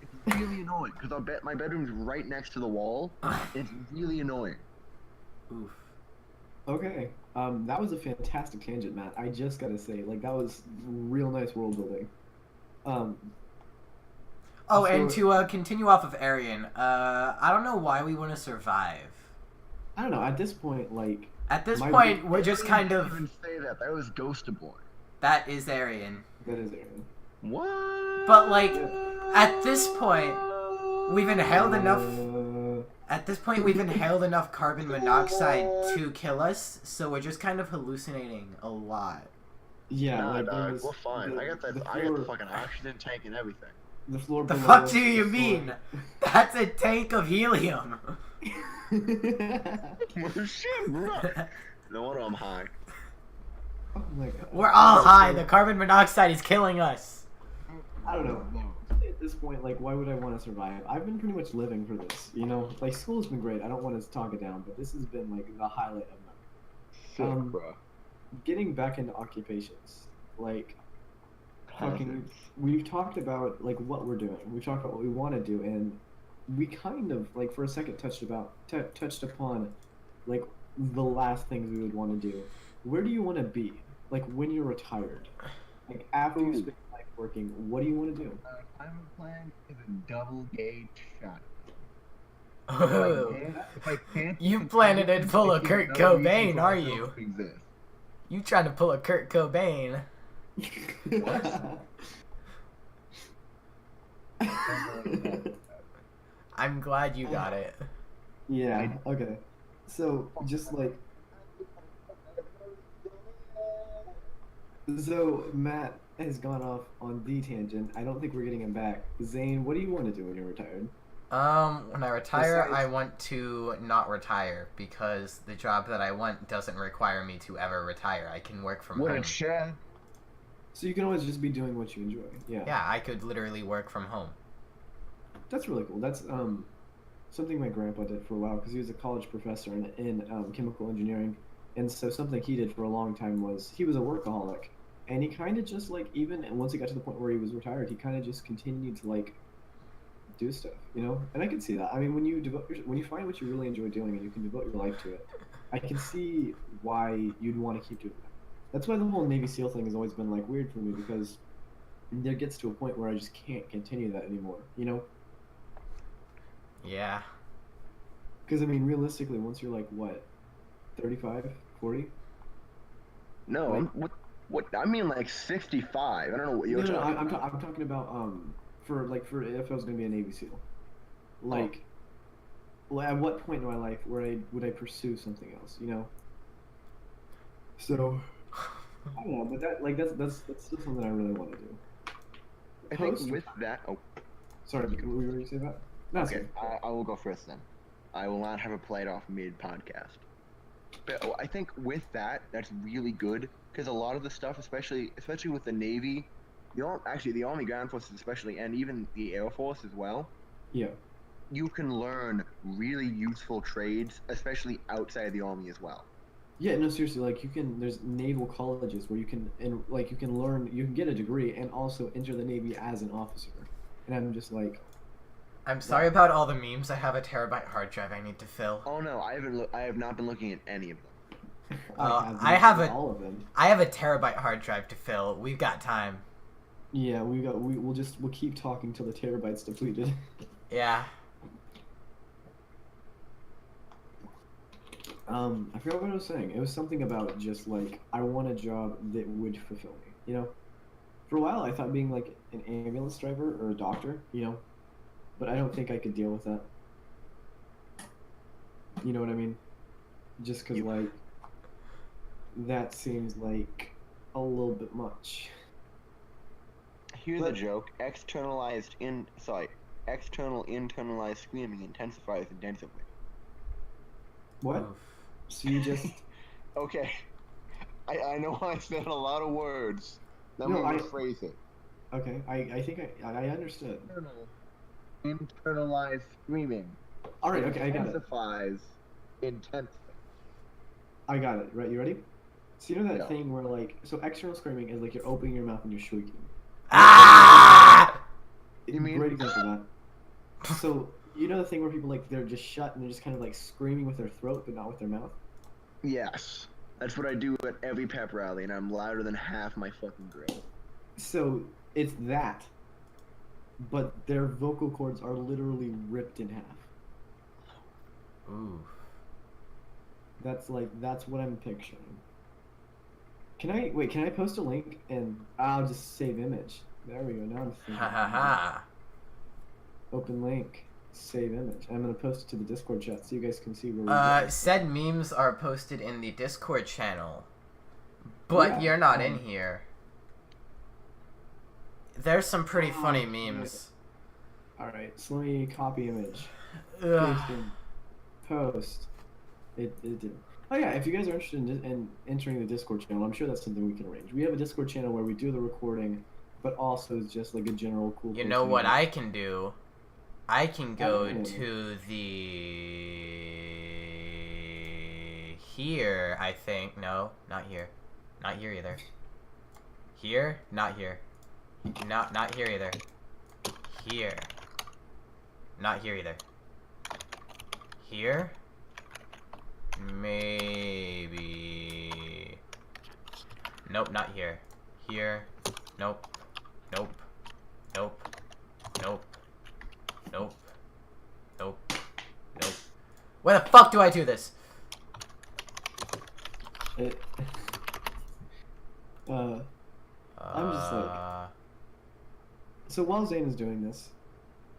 It's really annoying because my bedroom's right next to the wall. It's really annoying. Oof. Okay, that was a fantastic tangent, Matt. I just gotta say, like, that was real nice world building. Oh, and to continue off of Arian, I don't know why we want to survive. I don't know. At this point, like, At this My point, big- we're just kind I of. didn't even say that. That was Ghoster Boy. That is Arian. that is Aaron. What? But, like, at this point, we've inhaled enough. At this point, we've inhaled enough carbon monoxide to kill us, so we're just kind of hallucinating a lot. Yeah, Nah, like, dog, there was we're fine. I got the floor, fucking oxygen tank and everything. the floor. The below fuck us do you was mean? That's a tank of helium. Well, shit, bro. No wonder I'm high. Oh my god. We're all high. The carbon monoxide is killing us. I don't know. At this point, like, why would I want to survive? I've been pretty much living for this, you know? Like, school's been great. I don't want to talk it down, but this has been, like, the highlight of my life. Sick, bro. Getting back into occupations. Like, fucking, we've talked about, like, what we're doing. We've talked about what we want to do, and we kind of, like, for a second touched upon, like, the last things we would want to do. Where do you want to be? Like, when you're retired? Like, after you spend life working, what do you want to do? I'm plan is a double gauge shot. Oh, If I can't, you planted it full of I Kurt think another reason Cobain, for are myself you? to exist. You trying to pull a Kurt Cobain? I'm glad you got it. Yeah, okay. So, just like... So, Matt has gone off on the tangent. I don't think we're getting him back. Zane, what do you want to do when you're retired? When I retire, Besides- I want to not retire because the job that I want doesn't require me to ever retire. I can work from What home. a chat. So you can always just be doing what you enjoy. Yeah. Yeah, I could literally work from home. That's really cool. That's something my grandpa did for a while because he was a college professor in chemical engineering, and so something he did for a long time was he was a workaholic, and he kind of just like even once he got to the point where he was retired, he kind of just continued to like do stuff, you know. And I can see that. I mean, when you when you find what you really enjoy doing and you can devote your life to it, I can see why you'd want to keep doing that. That's why the whole Navy SEAL thing has always been like weird for me because there gets to a point where I just can't continue that anymore, you know. Yeah. Because, I mean, realistically, once you're like, what, 35, 40? No, Like- what? I mean, like 65. I don't know what you're No, talking I'm about. talking about, for if I was going to be a Navy SEAL. Like, at what point in my life would I pursue something else, you know? So, I don't know, but that's still something I really want to do. I think Post- with that. Oh, Sorry, what were you going to say about? No, it's okay. okay. I will go first then. I will not have it played off mid podcast. But I think with that, that's really good because a lot of the stuff, especially with the Navy, the Army Ground Forces especially, and even the Air Force as well, Yeah. you can learn really useful trades, especially outside the Army as well. Yeah, no, seriously, like there's naval colleges where you can you can get a degree and also enter the Navy as an officer. And I'm just like, I'm sorry about all the memes. I have a terabyte hard drive I need to fill. Oh no, I have not been looking at any of them. I have all of them. I have a terabyte hard drive to fill. We've got time. Yeah, we'll keep talking till the terabyte's depleted. Yeah. I forgot what I was saying. It was something about just like I want a job that would fulfill me. You know, for a while I thought being like an ambulance driver or a doctor. You know, but I don't think I could deal with that. You know what I mean? Just because like that seems like a little bit much. Here's a But- joke. External internalized screaming intensifies intensively. What? Oof. So you just Okay. I know I said a lot of words. Let No, me I- rephrase it. okay? I think I understood. Internalized screaming All right. Okay, I got it. intensifies intensely. I got it. Right, you ready? So you know that Yeah. thing where like, so external screaming is like you're opening your mouth and you're shrieking. Ah! You mean- Great example of that. So you know the thing where people like they're just shut and they're just kind of like screaming with their throat but not with their mouth. Yes. That's what I do at every pep rally, and I'm louder than half my fucking grade. So it's that, but their vocal cords are literally ripped in half. Ooh. That's what I'm picturing. Can I post a link and I'll just save image? There we go. Now I'm thinking. Ha ha ha. Open link, save image. I'm gonna post it to the Discord chat so you guys can see where we go. Said memes are posted in the Discord channel, but Yeah, you're not in here. There's some pretty funny yeah. memes. All right, so let me copy image. Ugh. Paste in, post. It did. Oh yeah, if you guys are interested in entering the Discord channel, I'm sure that's something we can arrange. We have a Discord channel where we do the recording, but also it's just like a general cool. You place know to what meet. I can do? I can go Oh. to the here, I think. No, not here. Not here either. Here? Not here. Not here either. Here. Not here either. Here? Maybe. Nope, not here. Here. Nope. Nope. Where the fuck do I do this? It, I'm just like. So while Zane is doing this,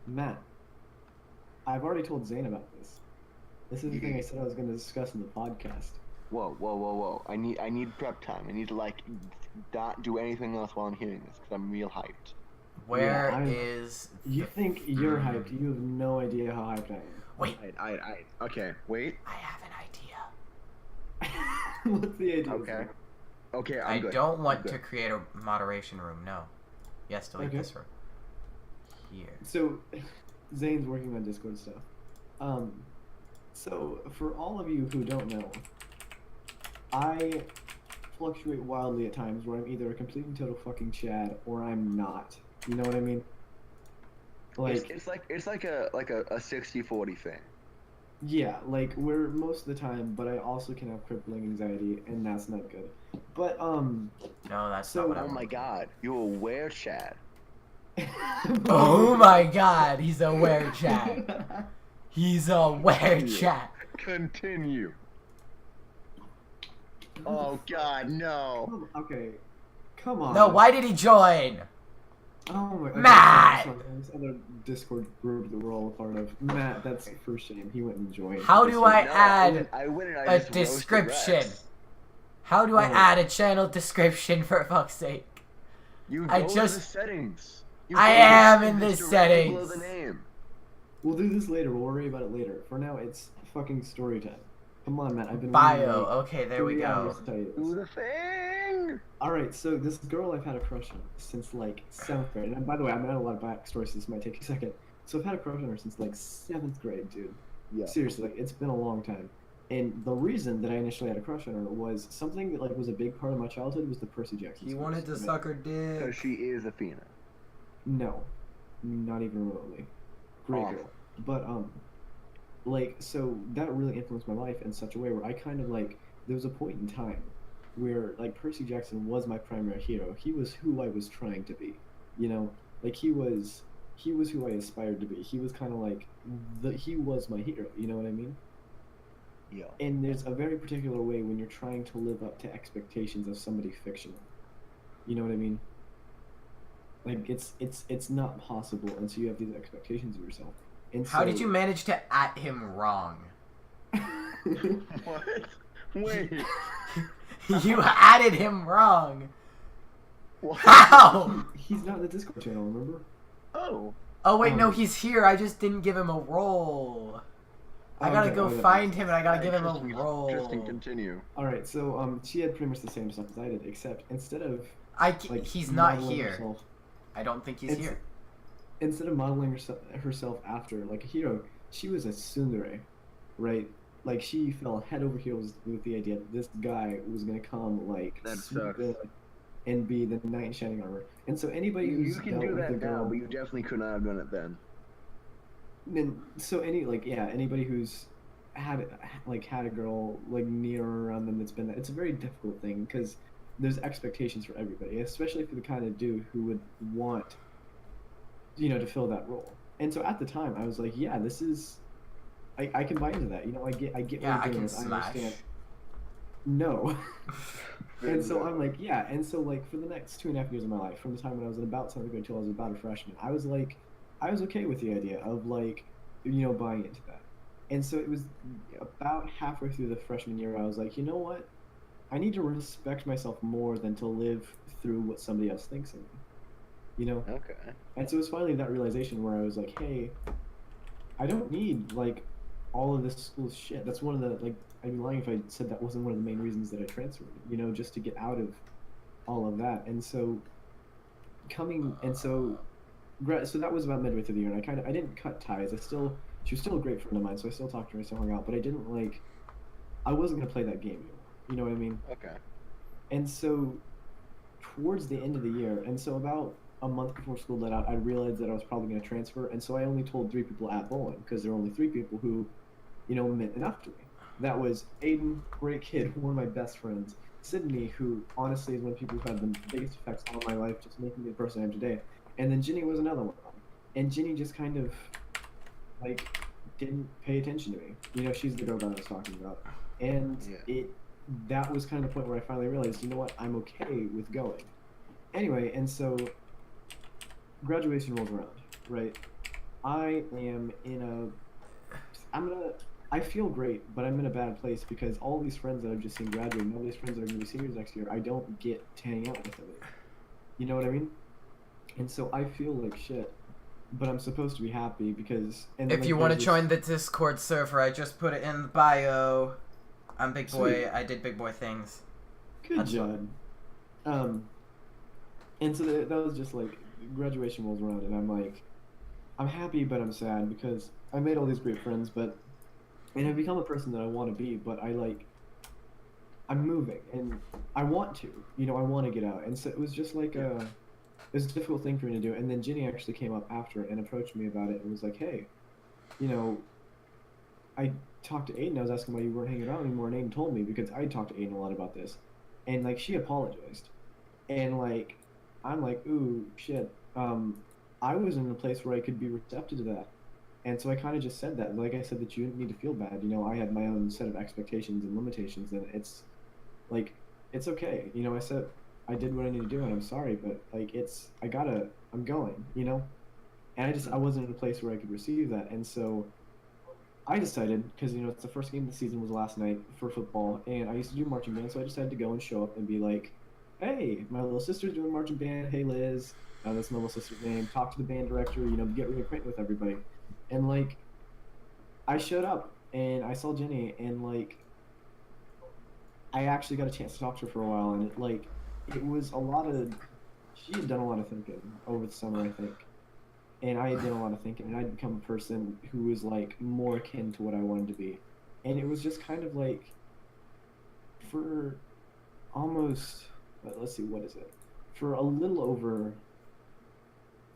Matt, I've already told Zane about this. This is the thing I said I was going to discuss in the podcast. Whoa. I need prep time. I need to like not do anything else while I'm hearing this because I'm real hyped. Where Yeah, is? You think you're hyped? You have no idea how hyped I am. Wait, Okay, wait. I have an idea. What's the idea? Okay. Okay, I I'm good. don't want I'm to good. create a moderation room. No. Yes, delete Okay. this room. Here. So, Zane's working on Discord stuff. So for all of you who don't know, I fluctuate wildly at times where I'm either a complete and total fucking Chad or I'm not. You know what I mean? Like, It's like a 60-40 thing. yeah, like we're most of the time, but I also can have crippling anxiety, and that's not good. But No, that's So- not what I Oh want. my god, you're aware, Chad. Oh my god, he's a were-chat. He's a were-chat. Continue. Oh god, no. Okay, come on. No, why did he join? Oh my. Okay, Matt! sorry, this other Discord group that we're all a part of. Matt, that's for shame. He went and joined. How do I No, add I went and I a just roasted description? Rex. How do I Oh. add a channel description for fuck's sake? You I go to just- the settings. You I go to am in the just directly below settings. the name. We'll do this later. We'll worry about it later. For now, it's fucking story time. Come on, Matt. I've been Bio. waiting, like, Okay, there we 3 go. hours to tell you Do this. the thing. All right, so this girl I've had a crush on since like 7th grade, and by the way, I'm not a lot of backstory, so this might take a second. So I've had a crush on her since like 7th grade, dude. Yeah. Seriously, like it's been a long time. And the reason that I initially had a crush on her was something that like was a big part of my childhood was the Percy Jackson. He series, wanted to right? suck her Because dick. she is Athena. No, not even remotely. Great Awesome. girl, but like so that really influenced my life in such a way where I kind of like there was a point in time where like Percy Jackson was my primary hero. He was who I was trying to be, you know, like he was who I aspired to be. He was kind of like he was my hero. You know what I mean? Yeah. And there's a very particular way when you're trying to live up to expectations of somebody fictional. You know what I mean? Like it's not possible, and so you have these expectations of yourself. And How so, did you manage to at him wrong? What? Wait. You added him wrong. What? How? He's not in the Discord channel, remember? Oh. Oh wait, no, he's here. I just didn't give him a role. I gotta Okay, go okay. find him and I gotta give him a Tristan, role. Tristan, continue. All right, so she had pretty much the same stuff as I did, except instead of like He's not modeling here. herself- I don't think he's It's- here. instead of modeling herself after like a hero, she was a tsundere, right? Like she fell head over heels with the idea that this guy was gonna come like That swoop sucks. in and be the knight in shining armor. And so anybody You who's can dealt do with a that now, girl, but you definitely could not have done it then. and so anybody who's had a girl like near or around them that's been it's a very difficult thing because there's expectations for everybody, especially for the kind of dude who would want to fill that role. And so at the time I was like, yeah, this is I can buy into that. I get Yeah, what I you're can doing. smash. Understand. No. And so I'm like, yeah, and so like for the next 2.5 years of my life, from the time when I was in about 7th grade until I was about a freshman, I was okay with the idea of like, buying into that. And so it was about halfway through the freshman year, I was like, you know what? I need to respect myself more than to live through what somebody else thinks of me. Okay. And so it was finally that realization where I was like, hey, I don't need like all of this school shit. That's one of the like I'd be lying if I said that wasn't one of the main reasons that I transferred, just to get out of all of that. And so so that was about midway through the year, and I didn't cut ties. She was still a great friend of mine, so I still talked to her, I still hung out, but I wasn't gonna play that game anymore. You know what I mean? Okay. And so towards the end of the year, and so about a month before school let out, I realized that I was probably going to transfer, and so I only told 3 people at bowling because there were only 3 people who, meant enough to me. That was Aiden, great kid, one of my best friends. Sydney, who honestly is one of the people who had the biggest effects on my life, just making me the person I am today. And then Ginny was another one. And Ginny just kind of, like, didn't pay attention to me. You know, she's the girl that I was talking about, and Yeah. that was kind of the point where I finally realized, you know what, I'm okay with going. Anyway, and so graduation rolls around, right? I am in I feel great, but I'm in a bad place because all these friends that I've just seen graduate, and all these friends that are going to be seniors next year, I don't get to hang out with them. You know what I mean? And so I feel like shit, but I'm supposed to be happy because. And If like, you want to there's join the Discord server, I just put it in the bio. I'm Big Boy. Sweet. I did Big Boy things. Good job. And so that was just like graduation rolls around, and I'm like, I'm happy, but I'm sad because I made all these great friends, and I've become a person that I want to be, but I'm moving, and I want to, you know, I want to get out, and so it was just like it was a difficult thing for me to do, and then Ginny actually came up after and approached me about it and was like, hey, you know, I talked to Aiden, I was asking why you weren't hanging out anymore, and Aiden told me because I talked to Aiden a lot about this, and like she apologized, and like I'm like, ooh, shit, I was in a place where I could be receptive to that. And so I kind of just said that. Like I said, that you didn't need to feel bad. You know, I had my own set of expectations and limitations, and it's like, it's okay. You know, I said, I did what I need to do, and I'm sorry, but like, I'm going, you know? And I wasn't in a place where I could receive that. And so I decided, because, you know, it's the first game of the season was last night for football, and I used to do marching band, so I decided to go and show up and be like, hey, my little sister's doing marching band. Hey, Liz. That's my little sister's name. Talk to the band director, you know, get reacquainted with everybody. And, like, I showed up, and I saw Jenny, and, like, I actually got a chance to talk to her for a while, and, it was a lot of... She had done a lot of thinking over the summer, I think. And I had done a lot of thinking, and I'd become a person who was, like, more akin to what I wanted to be. And it was just kind of, like, for almost... let's see, what is it? For a little over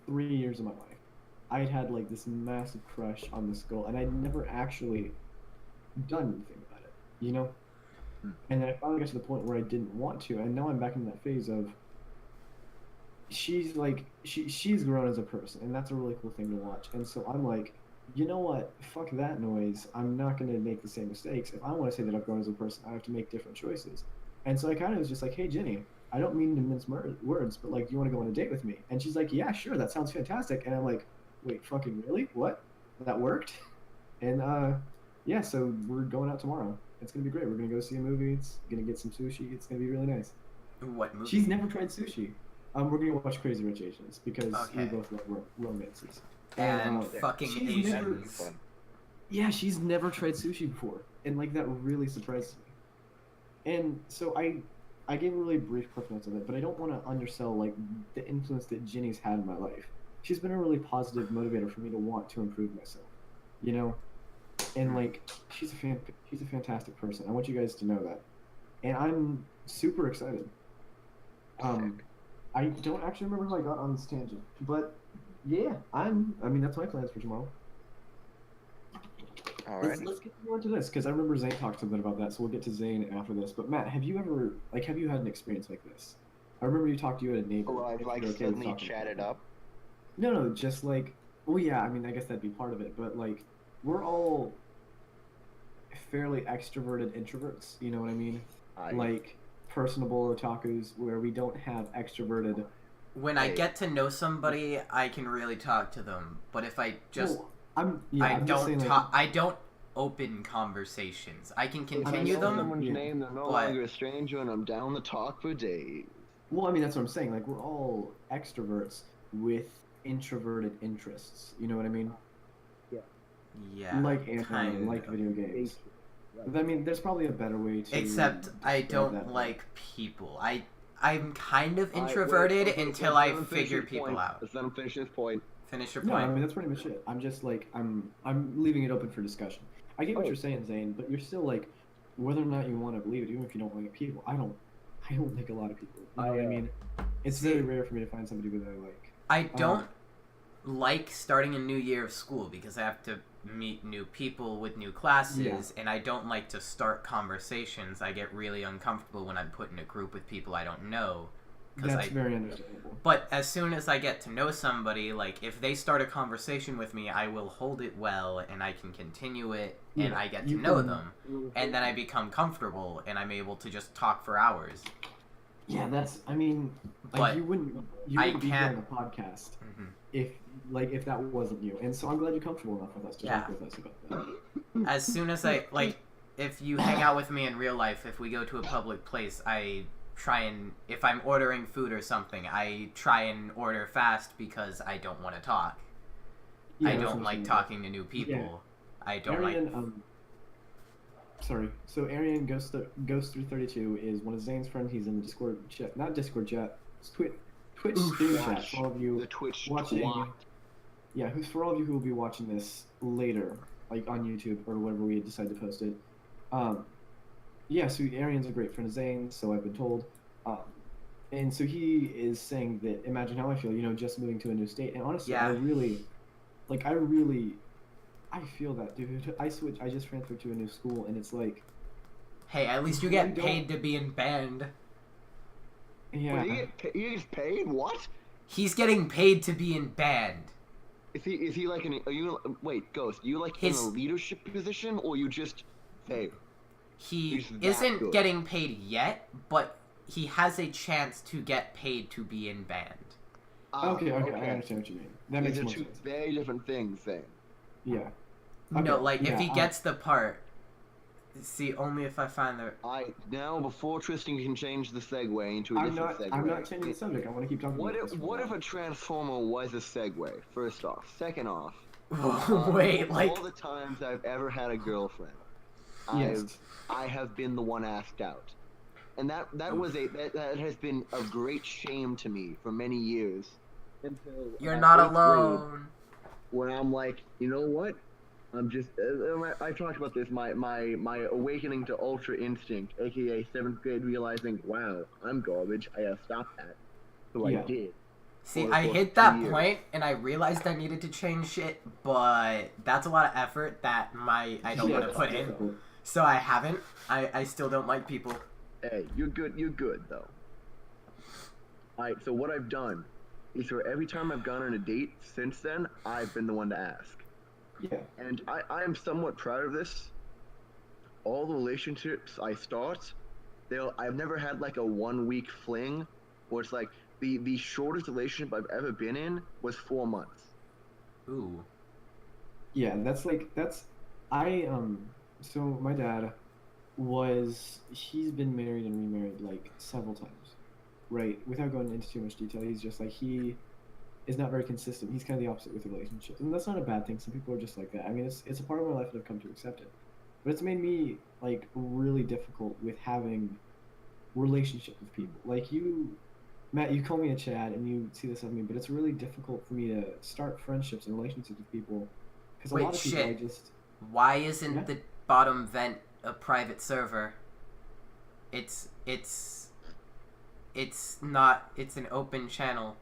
3 years of my life, I'd had like this massive crush on this girl, and I'd never actually done anything about it, you know? And then I finally got to the point where I didn't want to, and now I'm back in that phase of she's like she's grown as a person, and that's a really cool thing to watch. And so I'm like, you know what? Fuck that noise. I'm not gonna make the same mistakes. If I want to say that I've grown as a person, I have to make different choices. And so I kind of was just like, hey, Jenny, I don't mean to mince words, but like, do you want to go on a date with me? And she's like, yeah, sure, that sounds fantastic. And I'm like, wait, fucking really? What? That worked? And yeah, so we're going out tomorrow. It's gonna be great. We're gonna go see a movie. It's gonna get some sushi. It's gonna be really nice. What movie? She's never tried sushi. We're gonna watch Crazy Rich Asians because we Okay. both love romances. And uh, fucking she's never- Asians. Yeah, she's never tried sushi before, and like that really surprised me. And so I gave a really brief cliff notes of it, but I don't want to undersell like the influence that Ginny's had in my life. She's been a really positive motivator for me to want to improve myself, you know. And like she's a fantastic person. I want you guys to know that, and I'm super excited. I don't actually remember how I got on this tangent, but yeah, I mean that's my plans for tomorrow. Alright. Let's get more into this because I remember Zane talked something about that, so we'll get to Zane after this. But Matt, have you had an experience like this? I remember you talked to you at a neighbor. Well, I've if like you're okay with suddenly talking about chatted that. up. No, just like, well, yeah, I mean, I guess that'd be part of it, but like, we're all fairly extroverted introverts. You know what I mean? Like personable otakus, where we don't have extroverted. When I Hey. get to know somebody, I can really talk to them. But if I just Well, I'm just don't saying, like, talk, I don't open conversations. I can If I continue know them. someone's Yeah. name, they're no But- longer a stranger, and I'm down to talk for days. Well, I mean, that's what I'm saying. Like, we're all extroverts with introverted interests. You know what I mean? Yeah, Like anime, kind like of. video games. I mean, there's probably a better way to. Except I describe don't that. like people. I'm kind of Alright, introverted wait, okay, until let's I let him finish figure his people point. out. Let's let him finish his point. Finish your No, I point. mean that's pretty much it. I'm just like I'm leaving it open for discussion. I get what Oh. you're saying, Zane, but you're still like, whether or not you want to believe it, even if you don't like people. I don't like a lot of people. You know what I mean? It's See- very rare for me to find somebody that I like. I don't like starting a new year of school because I have to meet new people with new classes, Yeah. and I don't like to start conversations. I get really uncomfortable when I'm put in a group with people I don't know. That's very understandable. But as soon as I get to know somebody, like if they start a conversation with me, I will hold it well and I can continue it and Yeah, I get to you know can- them. And then I become comfortable and I'm able to just talk for hours. Yeah, that's. I mean, But like you wouldn't I be here can't- on a podcast Mhm. if that wasn't you. And so I'm glad you're comfortable enough with us to Yeah. talk with us about that. As soon as I, like, if you hang out with me in real life, if we go to a public place, I try and, if I'm ordering food or something, I try and order fast because I don't want to talk. Yeah, I that's don't like understandable. talking to new people. Yeah. I don't Arian, like... sorry. So Arian Ghost 332 is one of Zane's friends. He's in the Discord chat, not Discord chat. It's Twitch stream chat. For all of The you Twitch watching, twat. yeah, who's for all of you who will be watching this later, like on YouTube or whatever we decide to post it. Yeah, so Arian's a great friend of Zane, so I've been told. And so he is saying that, imagine how I feel, just moving to a new state. And honestly, Yeah. I feel that, dude. I just transferred to a new school, and it's like, Hey, at least you really get don't- paid to be in band. yeah. Wait, he gets paid? What? He's getting paid to be in band. Is he like are you wait, Ghost, you like His- in a leadership position or you just there? He He's that isn't good. getting paid yet, but he has a chance to get paid to be in band. Okay, I understand what you mean. That makes These are more two sense. very different things then. Yeah. No, Okay, like, if yeah, he gets the part... See, only if I find the... Now before Tristan can change the segue into a I'm different not. segue. I'm not changing the subject. I want to keep talking What about if this. what if a transformer was a segue? First off, second off. Wait, like... all the times I've ever had a girlfriend, Yes. I have been the one asked out, and that has been a great shame to me for many years. Until You're about not 8th grade, alone. Where I'm like, you know what? I'm just. I've talked about this. My awakening to Ultra Instinct, aka 7th grade, realizing, wow, I'm garbage. I gotta stop that. So Yeah. I did. See, for the I course hit of that 2 years. point, and I realized I needed to change shit, but that's a lot of effort that I don't Yeah, want to it's put in. difficult. So I haven't. I still don't like people. Hey, you're good. You're good though. Alright, so what I've done is for every time I've gone on a date since then, I've been the one to ask. Yeah. And I am somewhat proud of this. All the relationships I start, I've never had like a 1 week fling where it's like the shortest relationship I've ever been in was 4 months. Ooh. Yeah, so my dad he's been married and remarried like several times, right? Without going into too much detail, he's just like, he is not very consistent. He's kind of the opposite with relationships, and that's not a bad thing. Some people are just like that. I mean, it's a part of my life and I've come to accept it, but it's made me like really difficult with having relationships with people. Like Matt, you call me a Chad, and you see this of me, but it's really difficult for me to start friendships and relationships with people because a Wait, lot of people shit. I just Why isn't Yeah. the bottom vent a private server? It's not. It's an open channel.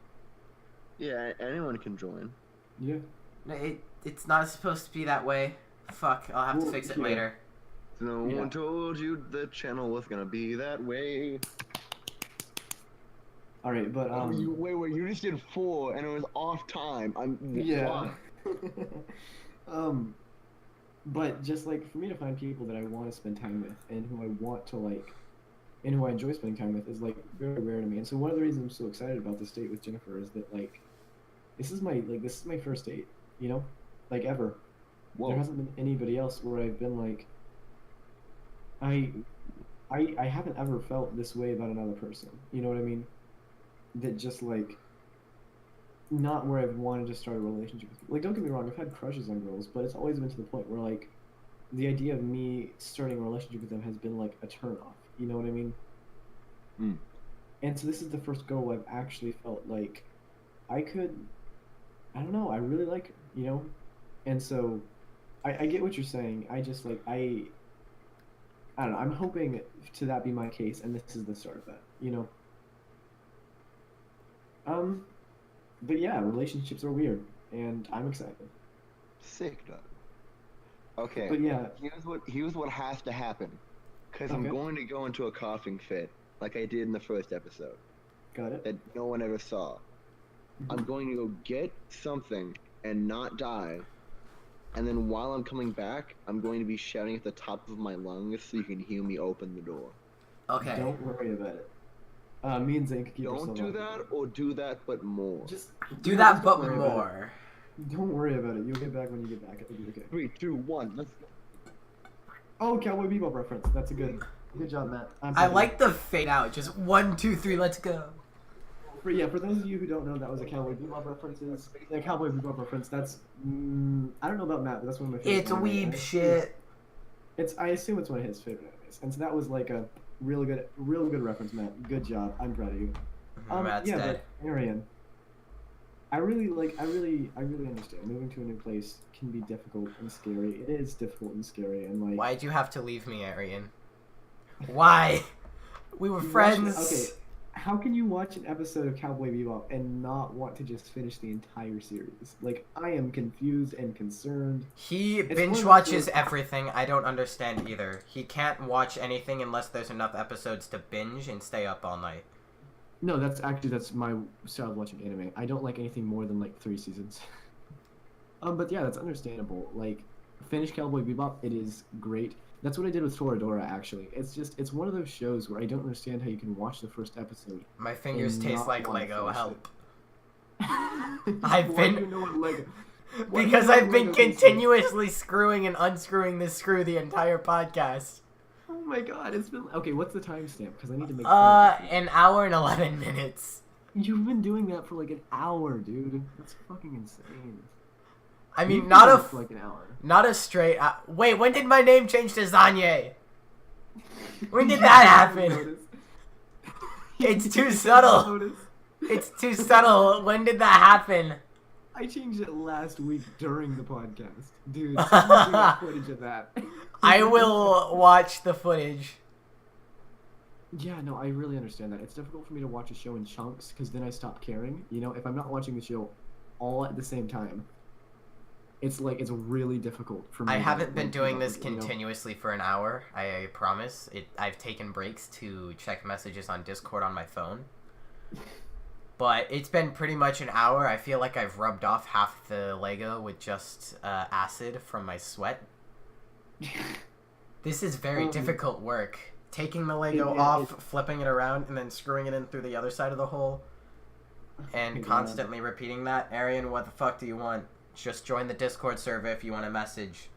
Yeah, anyone can join. yeah. No, it's not supposed to be that way. Fuck, I'll have to Well, fix it yeah. later. No Yeah. one told you the channel was gonna be that way. All right, but Wait, you just did 4 and it was off time. yeah. But just like for me to find people that I want to spend time with and who I want to like, and who I enjoy spending time with is like very rare to me. And so one of the reasons I'm so excited about this date with Jennifer is that like, this is my first date, like ever. Whoa. There hasn't been anybody else where I've been like, I haven't ever felt this way about another person. You know what I mean? That just like, not where I've wanted to start a relationship with people. Like, don't get me wrong, I've had crushes on girls, but it's always been to the point where like, the idea of me starting a relationship with them has been like a turn off. You know what I mean? Mm. And so this is the first girl I've actually felt like I don't know, I really like her, And so I get what you're saying. I just like, I don't know, I'm hoping to that be my case, and this is the start of that, But yeah, relationships are weird, and I'm excited. Sick, Doug. Okay. But yeah, Here's what has to happen, because I'm Okay. going to go into a coughing fit, like I did in the first episode. Got it. that no one ever saw. I'm going to go get something and not die. And then while I'm coming back, I'm going to be shouting at the top of my lungs so you can hear me open the door. Okay. Don't worry about it. Me and Zane can keep Don't ourselves do occupied. that or do that but more. Just Do that, just but don't worry about more. it. Don't worry about it. You'll get back when you get back. It'll be okay. 3, 2, 1, let's go. Oh, Cowboy Bebop reference. That's a good job, Matt. I'm I proud of like the fade out. Just 1, 2, 3, let's go. you. For those of you who don't know, that was a Cowboy Bebop reference. A Cowboy Bebop reference. That's I don't know about Matt, but that's one of my favorite. It's anime. weeb shit. I assume it's one of his favorite animes, and so that was like a real good reference, Matt. Good job. I'm proud of you. Matt's yeah, dead. but Arian, I really understand. Moving to a new place can be difficult and scary. It is difficult and scary, and like. Why'd you have to leave me, Arian? Why? We were You friends. watch it- okay, how can you watch an episode of Cowboy Bebop and not want to just finish the entire series? Like, I am confused and concerned. He It's one binge of watches those- everything. I don't understand either. He can't watch anything unless there's enough episodes to binge and stay up all night. No, that's my style of watching anime. I don't like anything more than like 3 seasons. But yeah, that's understandable. Like, finish Cowboy Bebop. It is great. That's what I did with Toradora, actually. It's one of those shows where I don't understand how you can watch the first episode. My fingers And taste not like wanna Lego. finish Help. Why been- do you know what Lego? Why do you Because know I've what been Lego is? continuously screwing and unscrewing this screw the entire podcast. Oh my god, it's been okay. What's the timestamp? Because I need to make. An hour and 11 minutes. You've been doing that for like an hour, dude. That's fucking insane. I mean, You've not been a doing it for like an hour. not a straight. Wait, when did my name change to Zanye? When did that happen? Notice. It's too You didn't subtle. notice. It's too subtle. When did that happen? I changed it last week during the podcast, dude. Send me the footage of that. I will watch the footage. Yeah, no, I really understand that. It's difficult for me to watch a show in chunks because then I stop caring. You know, if I'm not watching the show all at the same time, it's really difficult for me. I to, haven't been like, doing keep this up with it, you know? continuously for an hour. I promise. I've taken breaks to check messages on Discord on my phone. But it's been pretty much an hour. I feel like I've rubbed off half the Lego with just acid from my sweat. This is very difficult work. Taking the Lego Yeah, off, flipping it around, and then screwing it in through the other side of the hole. And God. constantly repeating that. Arian, what the fuck do you want? Just join the Discord server if you want a message.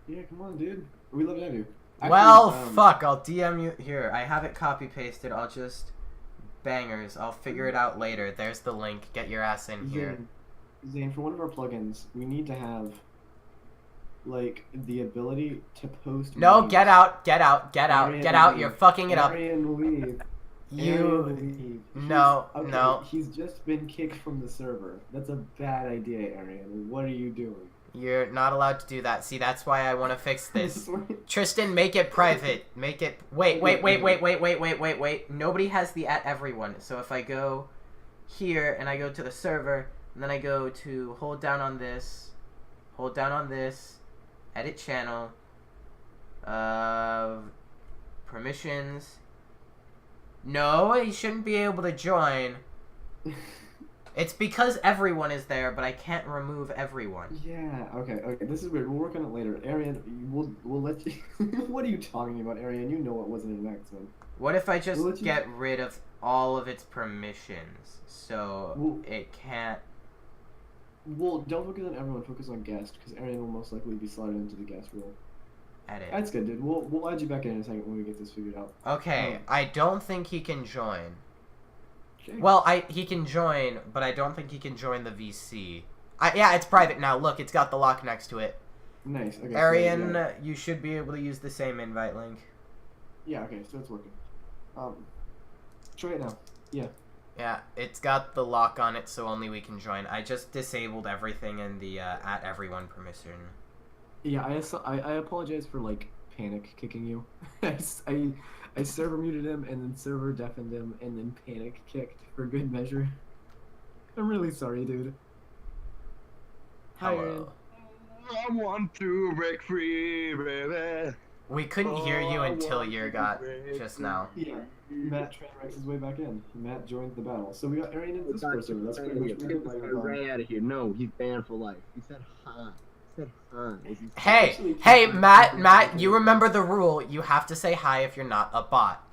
Yeah, come on, dude. We love to have you. Well, Actually, fuck, I'll DM you. Here, I have it copy-pasted. I'll just... Bangers. I'll figure it out later. There's the link. Get your ass in here. Zane, for one of our plugins, we need to have, like, the ability to post. No, memes. get out, get out, get out, Arian, get out. leave. You're fucking it up. Arian, leave. You... Arian, leave. No, Okay, no. He's just been kicked from the server. That's a bad idea, Arian. What are you doing? You're not allowed to do that. See, that's why I want to fix this. Sorry. Tristan, make it private. Make it... Wait. Nobody has the @everyone. So if I go here and I go to the server, and then I go to hold down on this, edit channel, permissions. No, he shouldn't be able to join. It's because everyone is there, but I can't remove everyone. Yeah. Okay. This is weird. We'll work on it later. Arian, we'll let you. What are you talking about, Arian? You know it wasn't an accident. What if I just We'll let you- get rid of all of its permissions so Well- it can't... Well, don't focus on everyone. Focus on guest, because Arian will most likely be slotted into the guest role. edit? That's good, dude. We'll add you back in a second when we get this figured out. Okay, Oh. I don't think he can join. Okay. Well, he can join, but I don't think he can join the VC. Yeah, it's private now. Look, it's got the lock next to it. Nice. Okay. Arian, So, yeah. you should be able to use the same invite link. Yeah. Okay. So it's working. Try it now. Yeah. Yeah, it's got the lock on it, so only we can join. I just disabled everything in the @everyone permission. Yeah. I apologize for like panic kicking you. I server muted him and then server deafened him and then panic kicked for good measure. I'm really sorry, dude. Hi, Arian. Hello. I want to break free, baby. We couldn't hear you until you got just now. Yeah, Matt Trainwrecks his way back in. Matt joined the battle. So we got Arian in this person. That's pretty much Get this guy right out of here. No, he's banned for life. He said hi. He said hi. Hey, Matt, you remember the rule. You have to say hi if you're not a bot.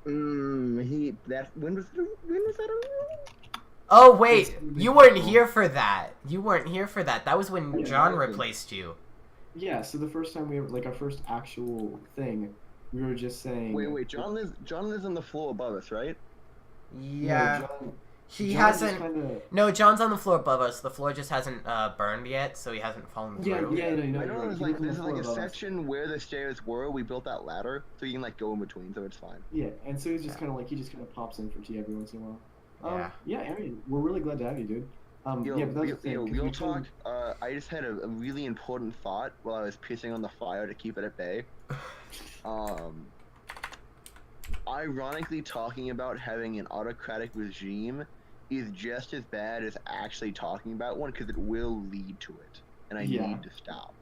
When was that a rule? Oh, wait, you weren't here for that. That was when John replaced you. Yeah, so the first time we ever, like, our first actual thing, we were just saying... Wait, John lives on the floor above us, right? Yeah. No, John, He John hasn't... just kinda... No, John's on the floor above us. The floor just hasn't burned yet, so he hasn't fallen Yeah, through. yeah, no, I know you're there's right. like, He lives there's on the like a floor above us. section where the stairs were. We built that ladder, so you can like go in between, so it's fine. Yeah, and so he's just kind of like, he just kind of pops in for tea every once in a while. Yeah. Yeah, Arian, we're really glad to have you, dude. Yo, yeah, but that's the thing. 'cause real we talk. told- I just had a really important thought while I was pissing on the fire to keep it at bay. Ironically, talking about having an autocratic regime is just as bad as actually talking about one because it will lead to it, and I Yeah. need to stop.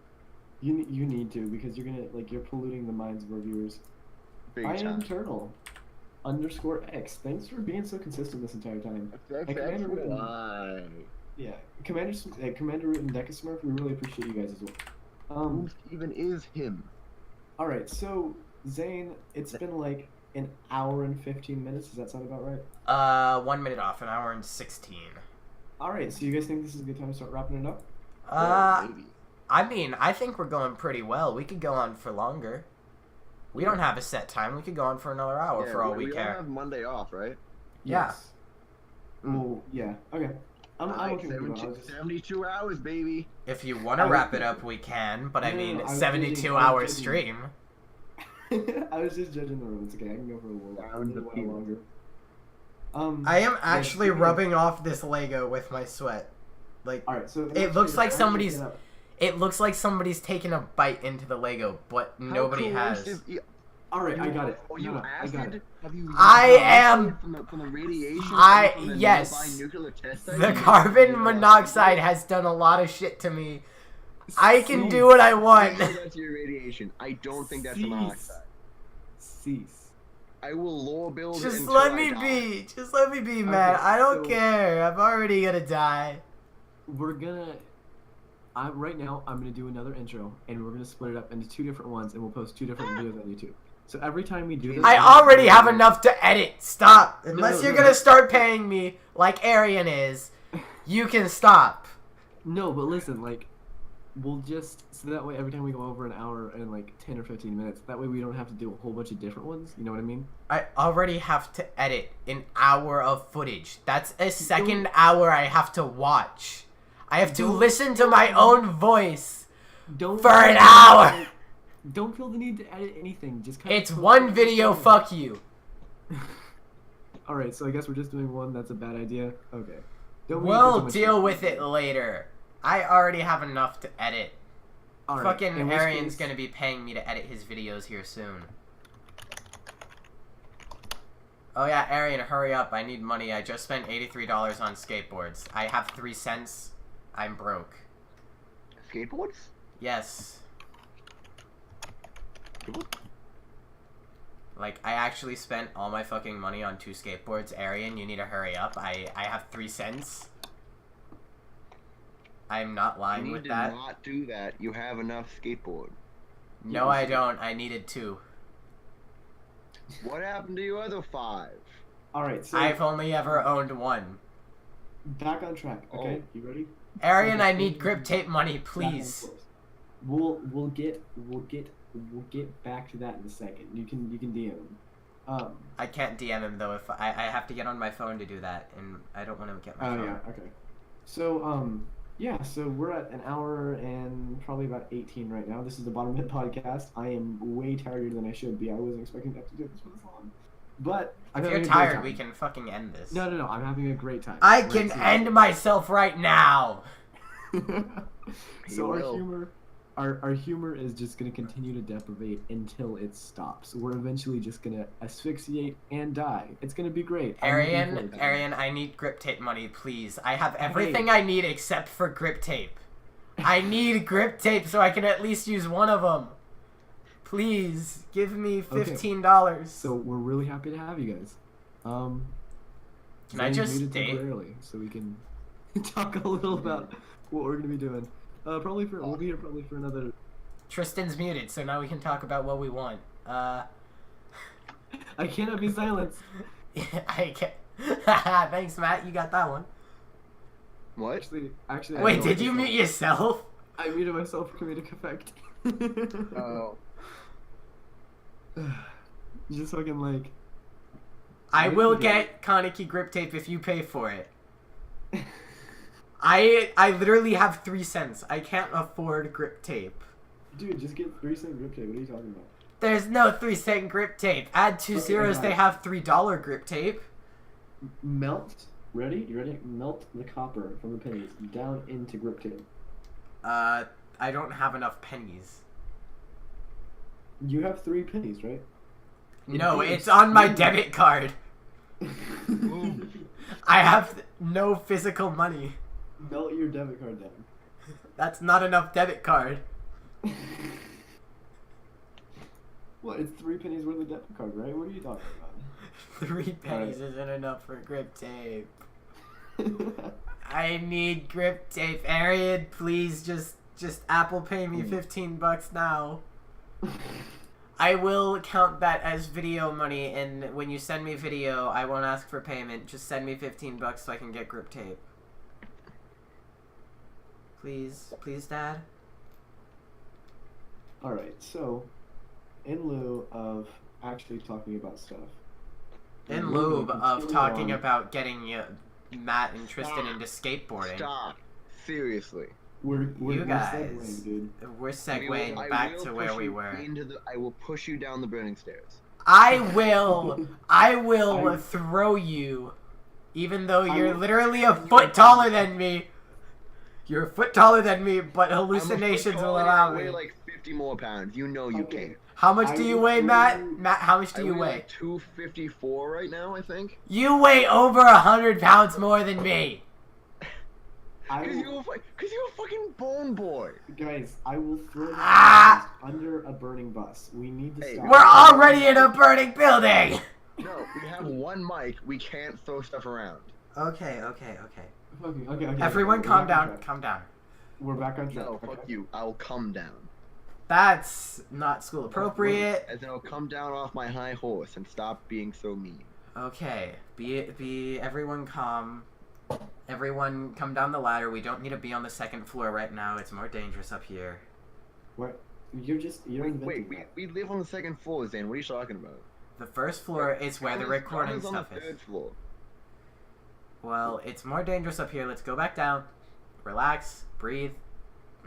You need to, because you're gonna, like, you're polluting the minds of our viewers. Big I time. am Turtle _X. Thanks for being so consistent this entire time. That's Commander Ruben. why. Yeah, Commander Root and Decasmurf, we really appreciate you guys as well. Who even is him? All right, so Zane, it's been like an hour and 15 minutes. Does that sound about right? 1 minute off, an hour and 16. All right, so you guys think this is a good time to start wrapping it up? Maybe. I mean, I think we're going pretty well. We could go on for longer. We don't have a set time. We could go on for another hour for all we all care. have Monday off, right? Yeah. Yes. Well, yeah. Okay. I'm okay with it. 72 hours, baby. If you want to wrap it up, we can. But I No, mean, I was 72-hour judging. stream. I was just judging the room. It's okay. I can go for a little while longer. I am actually speaking of- rubbing off this Lego with my sweat. Like, All right, so It looks like somebody's- Get up. it looks like somebody's taken a bite into the Lego, but nobody has. All right, I got it. Oh, you No, I got acid? it. Have you I used am- acid from the radiation. From the yes. nearby nuclear test The site? carbon monoxide has done a lot of shit to me. I can do what I want. That's your radiation. I don't think that's the monoxide. Cease. I will lore build. Just until let I me die. be. Just let me be, man. I don't so- care. I'm already gonna die. We're gonna. Right now, I'm gonna do another intro, and we're gonna split it up into 2 different ones, and we'll post 2 different videos on YouTube. So every time we do this, I already have enough to edit. Stop. Unless no, you're no. gonna start paying me like Arian is, you can stop. No, but listen, like, we'll just so that way every time we go over an hour and like 10 or 15 minutes, that way we don't have to do a whole bunch of different ones. You know what I mean? I already have to edit an hour of footage. That's a second hour I have to watch. I have to Don't- listen to my own voice Don't for an hour. Don't feel the need to edit anything. Just kind It's one video, fuck you. All right, so I guess we're just doing one. That's a bad idea. Okay. Don't we We'll put too much deal effort with it into later. I already have enough to edit. All right, Fucking in which Arian's case- gonna be paying me to edit his videos here soon. Oh yeah, Arian, hurry up. I need money. I just spent $83 on skateboards. I have 3 cents. I'm broke. Skateboards? Yes. Like, I actually spent all my fucking money on 2 skateboards. Arian, you need to hurry up. I have 3 cents. I'm not lying you with need that. to not do that. You have enough skateboard. No, I don't. I needed 2. What happened to your other 5? All right, so I've only ever owned 1. back on track. Okay, Oh. you ready? Arian, I need grip tape money, Back on please. course. We'll get back to that in a second. You can DM him. I can't DM him though. If I have to get on my phone to do that, and I don't want to get my Oh phone. yeah, okay. So yeah, so we're at an hour and probably about 18 right now. This is the Bottom Mid Podcast. I am way tired than I should be. I wasn't expecting to have to do this for this long. But I'm If having you're a great tired, time. we can fucking end this. No, I'm having a great time. I Right, can so- end myself right now. So will. our humor is just gonna continue to deprivate until it stops. We're eventually just gonna asphyxiate and die. It's gonna be great. I'm looking forward to it. Arian, I need grip tape money, please. I have everything I need except for grip tape. I need grip tape so I can at least use one of them. please give me $15. So we're really happy to have you guys. Can I just stay? Temporarily, so we can talk a little about what we're gonna be doing. We'll be here probably for another. Tristan's muted, so now we can talk about what we want. I cannot be silenced. I can't. Thanks, Matt. You got that one. What? Actually. Wait, did you mute yourself? I muted myself for comedic effect. Oh. Just fucking like. I will get Kaneki grip tape if you pay for it. I literally have 3 cents. I can't afford grip tape. Dude, just get 3-cent grip tape. What are you talking about? There's no 3-cent grip tape. Add 2 zeros, they have $3 grip tape. Melt. Ready? You ready? Melt the copper from the pennies down into grip tape. I don't have enough pennies. You have 3 pennies, right? No, it's on my debit card. I have no physical money. Melt your debit card down. That's not enough debit card. What? It's 3 pennies worth of debit card, right? What are you talking about? 3 pennies isn't enough for grip tape. I need grip tape. Arian, please just Apple Pay me $15 now. I will count that as video money, and when you send me video, I won't ask for payment. Just send me $15 so I can get grip tape. Please, Dad. Alright, so, in lieu of actually talking about stuff. In lieu of talking about getting Matt and Tristan into skateboarding. Stop. Seriously. We're guys, segueing, dude. We're segueing back to where we were. I will push you down the burning stairs. I will throw you, even though you're literally a foot taller than me. You're a foot taller than me, but hallucinations will allow me. I weigh like 50 more pounds. You know you can't. How much do you weigh, Matt? Matt, how much do you weigh? Like 254 right now, I think. You weigh over 100 pounds more than me. Because you're a fucking bone boy. Guys, I will throw you under a burning bus. We need to stop. We're already in a burning building. No, we have one mic. We can't throw stuff around. Okay. Okay. Everyone calm down. Calm down. We're back on track. No, fuck you. I'll come down. That's not school appropriate. As in, I'll come down off my high horse and stop being so mean. Okay. Be everyone calm. Everyone come down the ladder. We don't need to be on the 2nd floor right now. It's more dangerous up here. What? You're Wait, we live on the 2nd floor, Zane. What are you talking about? The 1st floor is where the recording John's stuff on the 3rd is. floor. Well, it's more dangerous up here. Let's go back down. Relax. Breathe.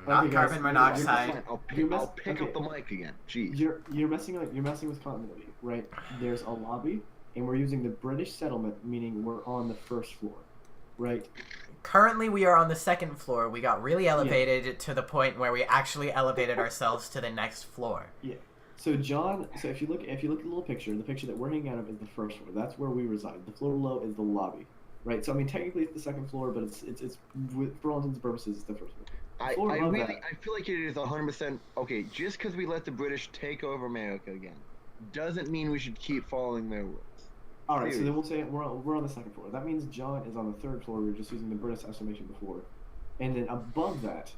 Not Okay, guys, carbon monoxide. I'll pick up the mic again. Jeez. You're messing with continuity, right? There's a lobby, and we're using the British settlement, meaning we're on the 1st floor, right? Currently, we are on the 2nd floor. We got really elevated to the point where we actually elevated ourselves to the next floor. Yeah. So if you look at the little picture, the picture that we're hanging out of is the 1st floor. That's where we reside. The floor below is the lobby, right? So I mean, technically it's the 2nd floor, but it's for all intents and purposes, it's the 1st floor. I feel like it is 100% okay. Just because we let the British take over America again, doesn't mean we should keep following their rules. All right, so then we'll say we're on the 2nd floor. That means John is on the 3rd floor. We were just using the British estimation before, and then above that.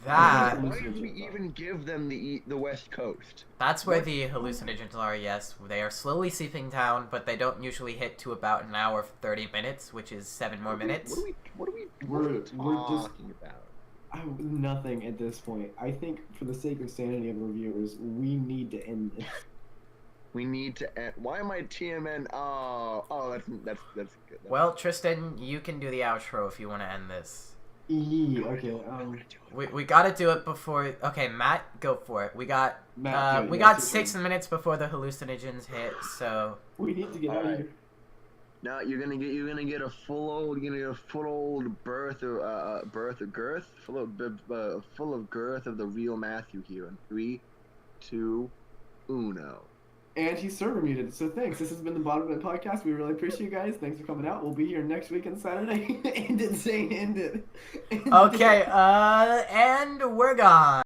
Why did we even give them the West Coast? That's where the hallucinogens are. Yes, they are slowly seeping down, but they don't usually hit to about an hour 30 minutes, which is 7 more minutes. What are we talking about? Nothing at this point. I think for the sake of sanity of our viewers, we need to end this. We need to end. Why am I TMN? Oh, that's good. Well, Tristan, you can do the outro if you want to end this. Okay. We gotta do it before. Okay, Matt, go for it. We got 6 minutes before the hallucinogens hit, so we need to get out of here. Now you're gonna get a full old birth of girth, full of girth of the real Matthew here in 3, 2, 1. And he's server muted, so thanks. This has been the Bottom of It Podcast. We really appreciate you guys. Thanks for coming out. We'll be here next week on Saturday. End it, Zane. End it. Okay, and we're gone.